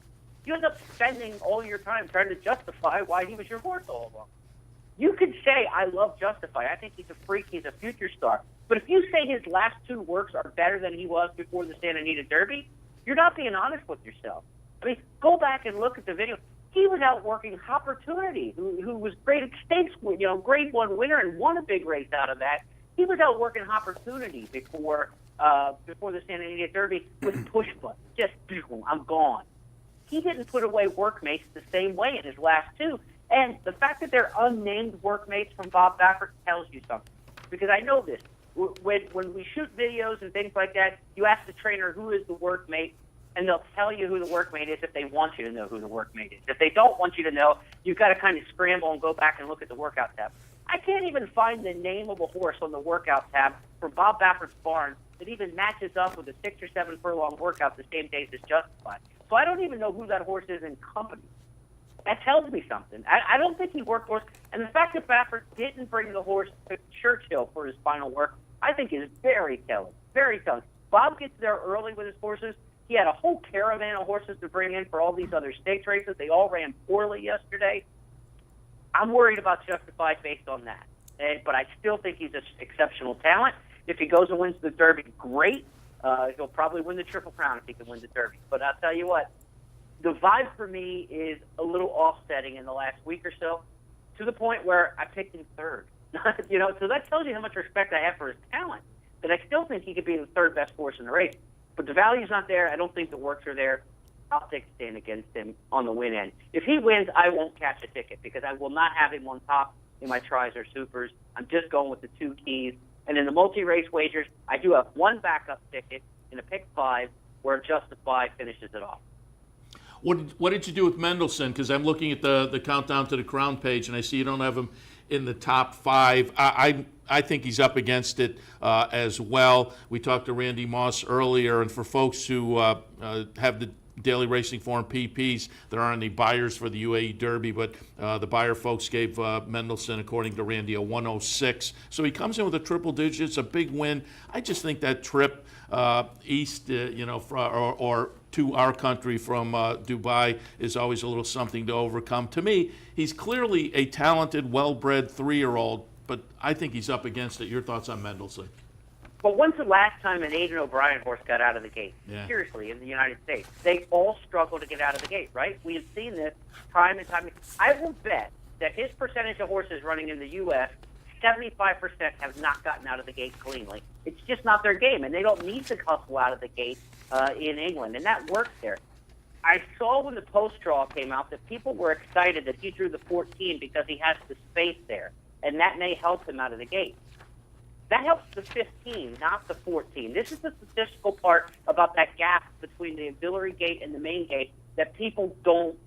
you end up spending all your time trying to justify why he was your horse all along. You could say, I love Justify. I think he's a freak. He's a future star. But if you say his last 2 works are better than he was before the Santa Anita Derby, you're not being honest with yourself. I mean, go back and look at the video. He was outworking Opportunity, who was great at stakes, grade 1 winner and won a big race out of that. He was outworking Opportunity before the Santa Anita Derby with push button. Just, I'm gone. He didn't put away workmates the same way in his last 2. And the fact that they're unnamed workmates from Bob Baffert tells you something. Because I know this. When we shoot videos and things like that, you ask the trainer who is the workmate, and they'll tell you who the workmate is if they want you to know who the workmate is. If they don't want you to know, you've got to kind of scramble and go back and look at the workout tab. I can't even find the name of a horse on the workout tab for Bob Baffert's barn that even matches up with a 6 or 7 furlong workout the same days as Justify. So I don't even know who that horse is in company. That tells me something. I don't think he worked horse. And the fact that Baffert didn't bring the horse to Churchill for his final work, I think is very telling. Very telling. Bob gets there early with his horses. He had a whole caravan of horses to bring in for all these other stakes races. They all ran poorly yesterday. I'm worried about Justify based on that. But I still think he's an exceptional talent. If he goes and wins the Derby, great. He'll probably win the Triple Crown if he can win the Derby. But I'll tell you what, the vibe for me is a little offsetting in the last week or so, to the point where I picked him third. So that tells you how much respect I have for his talent. But I still think he could be the 3rd best horse in the race. But the value's not there. I don't think the works are there. I'll take a stand against him on the win end. If he wins, I won't catch a ticket because I will not have him on top in my tries or supers. I'm just going with the 2 keys. And in the multi-race wagers, I do have 1 backup ticket in a pick 5 where Justify finishes it off. What did you do with Mendelssohn? Because I'm looking at the Countdown to the Crown page, and I see you don't have him in the top 5. I think he's up against it as well. We talked to Randy Moss earlier, and for folks who have the Daily Racing Form PPs that are on the buyers for the UAE Derby, but the buyer folks gave Mendelssohn, according to Randy, a 106. So he comes in with a triple digits, a big win. I just think that trip east, or to our country from Dubai is always a little something to overcome. To me, he's clearly a talented, well-bred 3-year-old, but I think he's up against it. Your thoughts on Mendelssohn? But when's the last time an Aidan O'Brien horse got out of the gate? Yeah. Seriously, in the United States. They all struggle to get out of the gate, right? We have seen this time and time. I will bet that his percentage of horses running in the U.S., 75% have not gotten out of the gate cleanly. It's just not their game, and they don't need to hustle out of the gate in England, and that works there. I saw when the post draw came out that people were excited that he drew the 14 because he has the space there, and that may help him out of the gate. That helps the 15, not the 14. This is the statistical part about that gap between the auxiliary gate and the main gate that people don't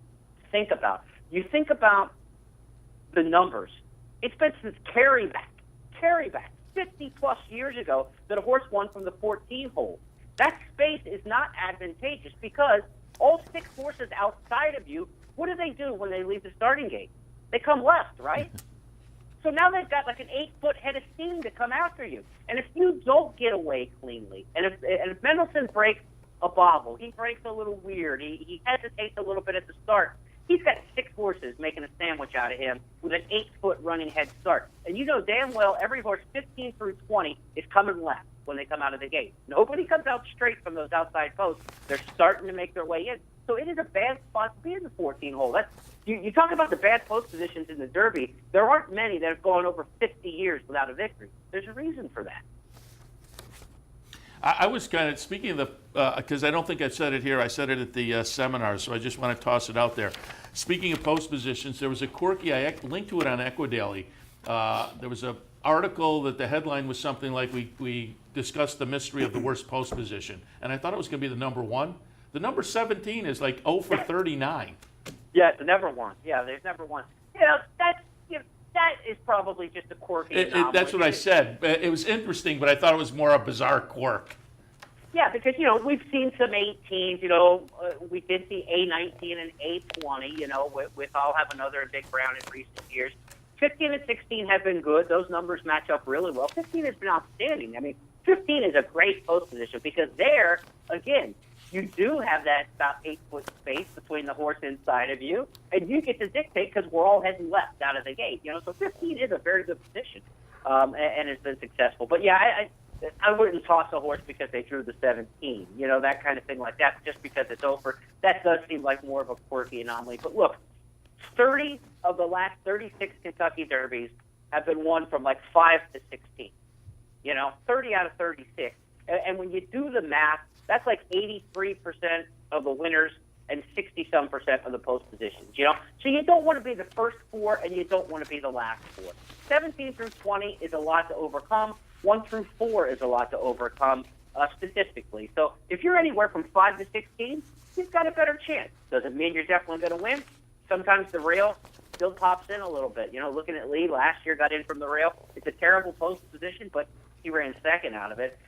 think about. You think about the numbers. It's been since Carryback, 50-plus years ago, that a horse won from the 14 hole. That space is not advantageous because all 6 horses outside of you, what do they do when they leave the starting gate? They come left, right? So now they've got like an 8-foot head of steam to come after you. And if you don't get away cleanly, and if Mendelssohn breaks a bobble, he breaks a little weird, he hesitates a little bit at the start, he's got 6 horses making a sandwich out of him with an 8-foot running head start. And you know damn well every horse 15 through 20 is coming left when they come out of the gate. Nobody comes out straight from those outside posts. They're starting to make their way in. So it is a bad spot to be in the 14 hole. You talk about the bad post positions in the Derby. There aren't many that have gone over 50 years without a victory. There's a reason for that. I was kind of, speaking of the, because I don't think I said it here, I said it at the seminar, so I just want to toss it out there. Speaking of post positions, there was a quirky, I linked to it on Equidaily. There was an article that the headline was something like, we discussed the mystery of the worst post position. And I thought it was going to be the number 1. The number 17 is like 0 for 39. Yeah, it's never one. Yeah, there's never one. That is probably just a quirky anomaly. That's what I said. It was interesting, but I thought it was more a bizarre quirk. Yeah, because, we've seen some 18s, we did see A19 and A20, with I'll Have Another Big Brown in recent years. 15 and 16 have been good. Those numbers match up really well. 15 has been outstanding. I mean, 15 is a great post position because there, again, you do have that about 8-foot space between the horse inside of you, and you get to dictate because we're all heading left out of the gate. So 15 is a very good position, and has been successful. But yeah, I wouldn't toss a horse because they drew the 17. That kind of thing like that. Just because it's over, that does seem like more of a quirky anomaly. But look, 30 of the last 36 Kentucky Derbies have been won from like 5 to 16. 30 out of 36. And when you do the math, that's like 83% of the winners and 60-some% of the post positions, So you don't want to be the first 4 and you don't want to be the last 4. 17 through 20 is a lot to overcome. 1 through 4 is a lot to overcome statistically. So if you're anywhere from 5 to 16, you've got a better chance. Doesn't mean you're definitely going to win. Sometimes the rail still pops in a little bit. Looking at Lee, last year got in from the rail. It's a terrible post position, but he ran second out of it.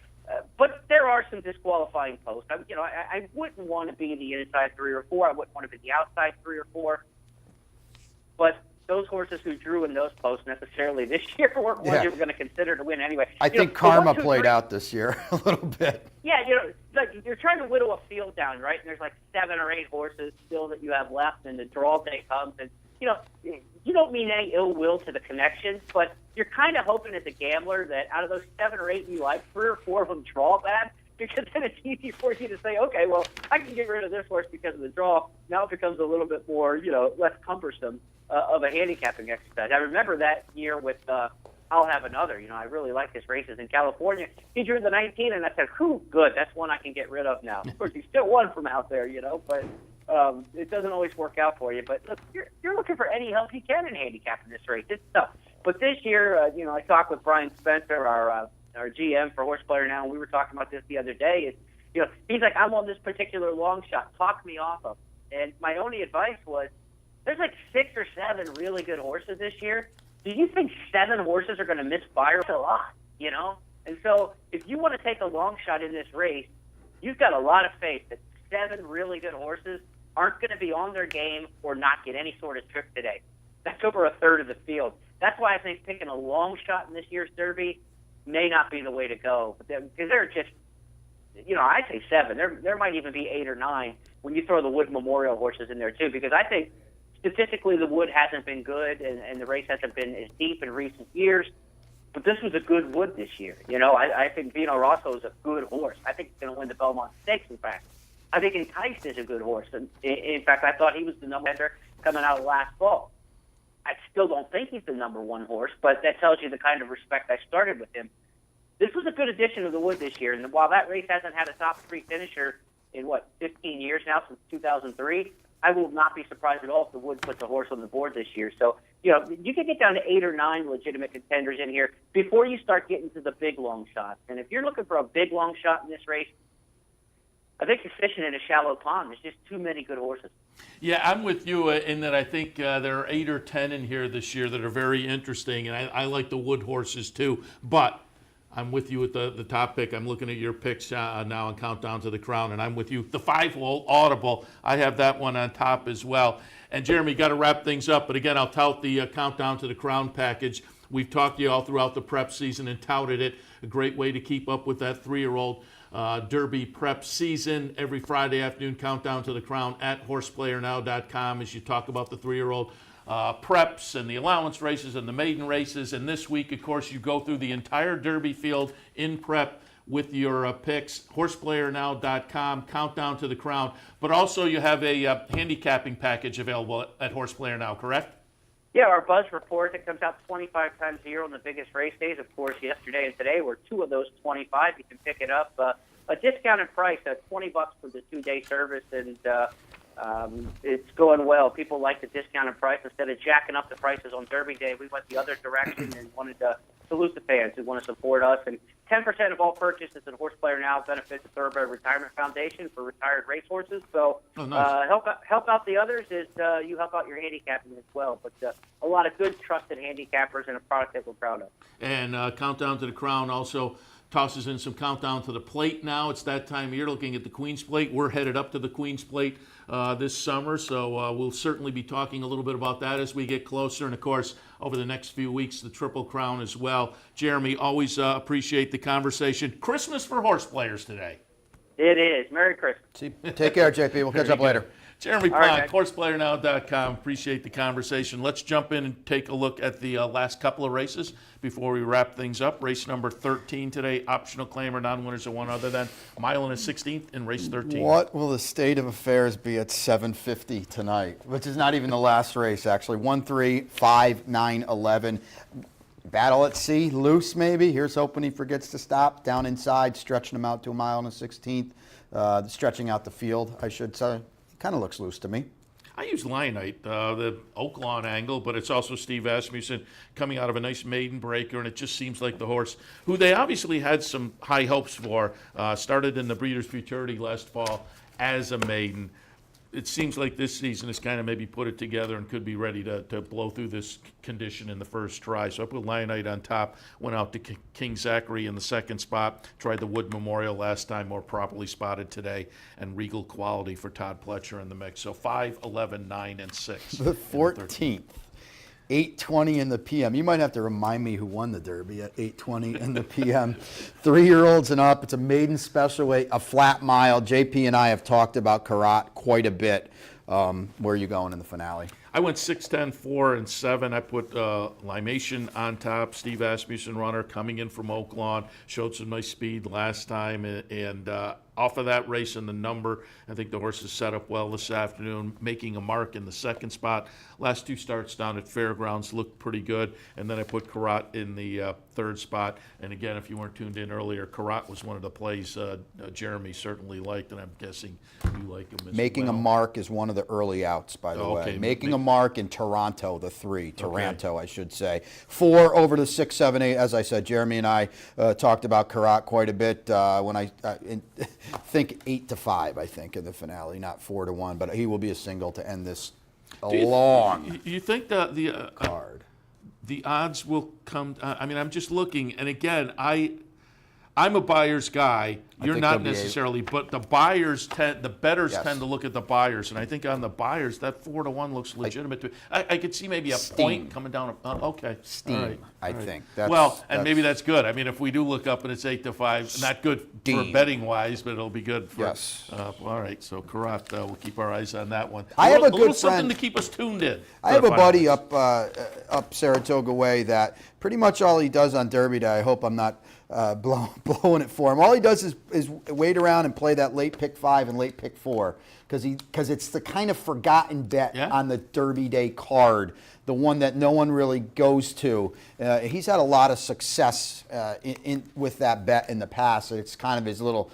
But there are some disqualifying posts. I wouldn't want to be the inside 3 or 4. I wouldn't want to be the outside 3 or 4. But those horses who drew in those posts necessarily this year weren't ones you were going to consider to win anyway. I think karma played out this year a little bit. Yeah, you're trying to whittle a field down, right? And there's like 7 or 8 horses still that you have left, and the draw day comes, and you don't mean any ill will to the connections, but you're kind of hoping as a gambler that out of those 7 or 8 you like, 3 or 4 of them draw bad, because then it's easy for you to say, okay, well, I can get rid of this horse because of the draw. Now it becomes a little bit more, less cumbersome of a handicapping exercise. I remember that year with I'll Have Another. I really like his races in California. He drew the 19, and I said, whew, good, that's one I can get rid of now. Of course, he still won from out there, but it doesn't always work out for you. But look, you're looking for any help you can in handicapping this race. It's tough. But this year, I talked with Brian Spencer, our GM for Horse Player Now, and we were talking about this the other day. He's like, I'm on this particular long shot. Talk me off of. And my only advice was, there's like 6 or 7 really good horses this year. Do you think 7 horses are going to misfire? That's a lot, And so if you want to take a long shot in this race, you've got a lot of faith that 7 really good horses aren't going to be on their game or not get any sort of trip today. That's over a third of the field. That's why I think picking a long shot in this year's Derby may not be the way to go. Because they're just, I say 7. There might even be 8 or 9 when you throw the Wood Memorial horses in there too. Because I think statistically the Wood hasn't been good and the race hasn't been as deep in recent years. But this was a good Wood this year. I think Vino Rosso is a good horse. I think he's going to win the Belmont Stakes, in fact. I think Enticed is a good horse. And in fact, I thought he was the number one coming out last fall. I still don't think he's the number 1 horse, but that tells you the kind of respect I started with him. This was a good addition to the Wood this year. And while that race hasn't had a top 3 finisher in, 15 years now, since 2003, I will not be surprised at all if the Wood puts a horse on the board this year. So, you can get down to 8 or 9 legitimate contenders in here before you start getting to the big long shots. And if you're looking for a big long shot in this race, I think you're fishing in a shallow pond. There's just too many good horses. Yeah, I'm with you in that I think there are 8 or 10 in here this year that are very interesting, and I like the Wood horses too. But I'm with you at the top pick. I'm looking at your picks now on Countdown to the Crown, and I'm with you. The 5-hole Audible, I have that one on top as well. And Jeremy, got to wrap things up, but again, I'll tout the Countdown to the Crown package. We've talked to you all throughout the prep season and touted it. A great way to keep up with that 3-year-old Derby prep season. Every Friday afternoon, Countdown to the Crown at horseplayernow.com as you talk about the 3-year-old preps and the allowance races and the maiden races. And this week, of course, you go through the entire Derby field in prep with your picks. Horseplayernow.com, Countdown to the Crown. But also you have a handicapping package available at Horseplayer Now, correct? Yeah, our Buzz report that comes out 25 times a year on the biggest race days. Of course, yesterday and today were 2 of those 25. You can pick it up. A discounted price at $20 for the 2-day service, and it's going well. People like the discounted price. Instead of jacking up the prices on Derby Day, we went the other direction and wanted to salute the fans who want to support us. And 10% of all purchases at Horseplayer Now benefits the Thoroughbred Retirement Foundation for retired racehorses. So nice. help out the others as you help out your handicapping as well. But a lot of good, trusted handicappers and a product that we're proud of. And Countdown to the Crown also tosses in some Countdown to the Plate now. It's that time of year looking at the Queen's Plate. We're headed up to the Queen's Plate this summer, so we'll certainly be talking a little bit about that as we get closer. And, of course, over the next few weeks, the Triple Crown as well. Jeremy, always appreciate the conversation. Christmas for horse players today. It is. Merry Christmas. Take care, JP. We'll catch up later. Jeremy All right, Plank, horseplayernow.com. Appreciate the conversation. Let's jump in and take a look at the last couple of races before we wrap things up. Race number 13 today, optional claimer, non-winners of one other than mile and a 16th in race 13. What will the state of affairs be at 7:50 tonight? Which is not even the last race, actually. 1, 3, 5, 9, 11. Battle at sea, loose maybe. Here's hoping he forgets to stop. Down inside, stretching him out to a mile and a 16th. Stretching out the field, I should say. Kind of looks loose to me. I use Lionite, the Oaklawn angle, but it's also Steve Asmussen coming out of a nice maiden breaker, and it just seems like the horse, who they obviously had some high hopes for, started in the Breeders' Futurity last fall as a maiden. It seems like this season has kind of maybe put it together and could be ready to blow through this condition in the first try. So I put Lionite on top, went out to King Zachary in the second spot, tried the Wood Memorial last time, more properly spotted today, and Regal Quality for Todd Pletcher in the mix. So 5, 11, 9, and 6. The 14th. 8:20 in the p.m. You might have to remind me who won the Derby at 8:20 in the p.m. 3-year-olds and up. It's a maiden special weight, a flat mile. JP and I have talked about Karat quite a bit. Where are you going in the finale? I went 6, 10, 4, and 7. I put Limation on top. Steve Asmussen, runner, coming in from Oaklawn, showed some nice speed last time, and off of that race and the number, I think the horse is set up well this afternoon, making a mark in the second spot. Last 2 starts down at Fairgrounds looked pretty good, and then I put Karat in the third spot. And again, if you weren't tuned in earlier, Karat was one of the plays Jeremy certainly liked, and I'm guessing you like him as well. Making a mark is one of the early outs, by the way. Making a mark in Toronto, the 3. Toronto, I should say. 4 over to 6, 7, 8. As I said, Jeremy and I talked about Karat quite a bit when I think 8 to 5, I think, in the finale, not 4 to 1. But he will be a single to end this long you think that the card. The odds will come. I mean, I'm just looking, and again, I I'm a buyer's guy. You're think not there'll be necessarily, but the bettors tend to look at the buyers, and I think on the buyers that 4-1 looks legitimate. I could see maybe a point coming down. Okay, Steam, all right. I think. Maybe that's good. I mean, if we do look up and it's 8-5, not good for betting wise, but it'll be good for. Yes. All right, so Karat, we'll keep our eyes on that one. I have a little good something friend. to keep us tuned in. I have a buddy up Saratoga Way that pretty much all he does on Derby Day, I hope I'm not blowing it for him. All he does is wait around and play that late pick 5 and late pick 4 because it's the kind of forgotten bet on the Derby Day card, the one that no one really goes to. He's had a lot of success with that bet in the past. It's kind of his little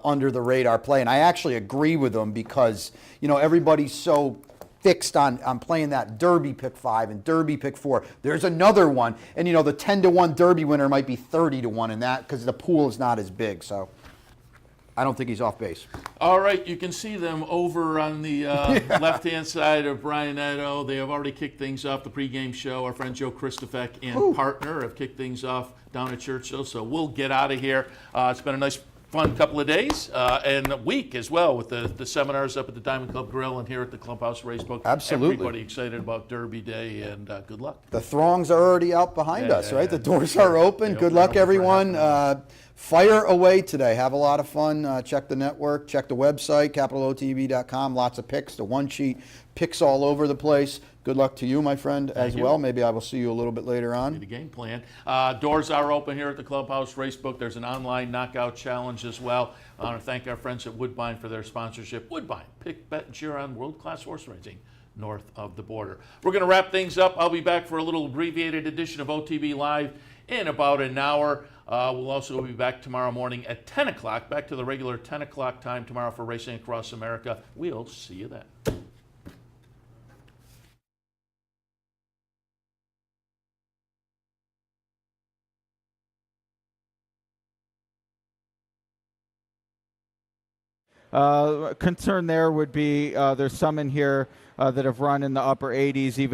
under the radar play, and I actually agree with him because everybody's so fixed on playing that Derby pick 5 and Derby pick 4. There's another one, and the 10-1 Derby winner might be 30-1 in that because the pool is not as big. So I don't think he's off base. All right, you can see them over on the left-hand side of Brian Edo. They have already kicked things off the pregame show. Our friend Joe Christofek and partner have kicked things off down at Churchill. So we'll get out of here. It's been a nice fun couple of days and a week as well with the seminars up at the Diamond Club Grill and here at the Clubhouse Racebook. Absolutely. Everybody excited about Derby Day, and good luck. The throngs are already out behind us, right? The doors are open. Good luck, everyone. Fire away today. Have a lot of fun. Check the network. Check the website, capitalotb.com. Lots of picks. The one sheet. Picks all over the place. Good luck to you, my friend, as well. Maybe I will see you a little bit later on. The game plan. Doors are open here at the Clubhouse Racebook. There's an online knockout challenge as well. I want to thank our friends at Woodbine for their sponsorship. Woodbine, pick, bet, and cheer on world-class horse racing north of the border. We're going to wrap things up. I'll be back for a little abbreviated edition of OTB Live in about an hour. We'll also be back tomorrow morning at 10 o'clock, back to the regular 10 o'clock time tomorrow for Racing Across America. We'll see you then. Concern there would be there's some in here that have run in the upper 80s, even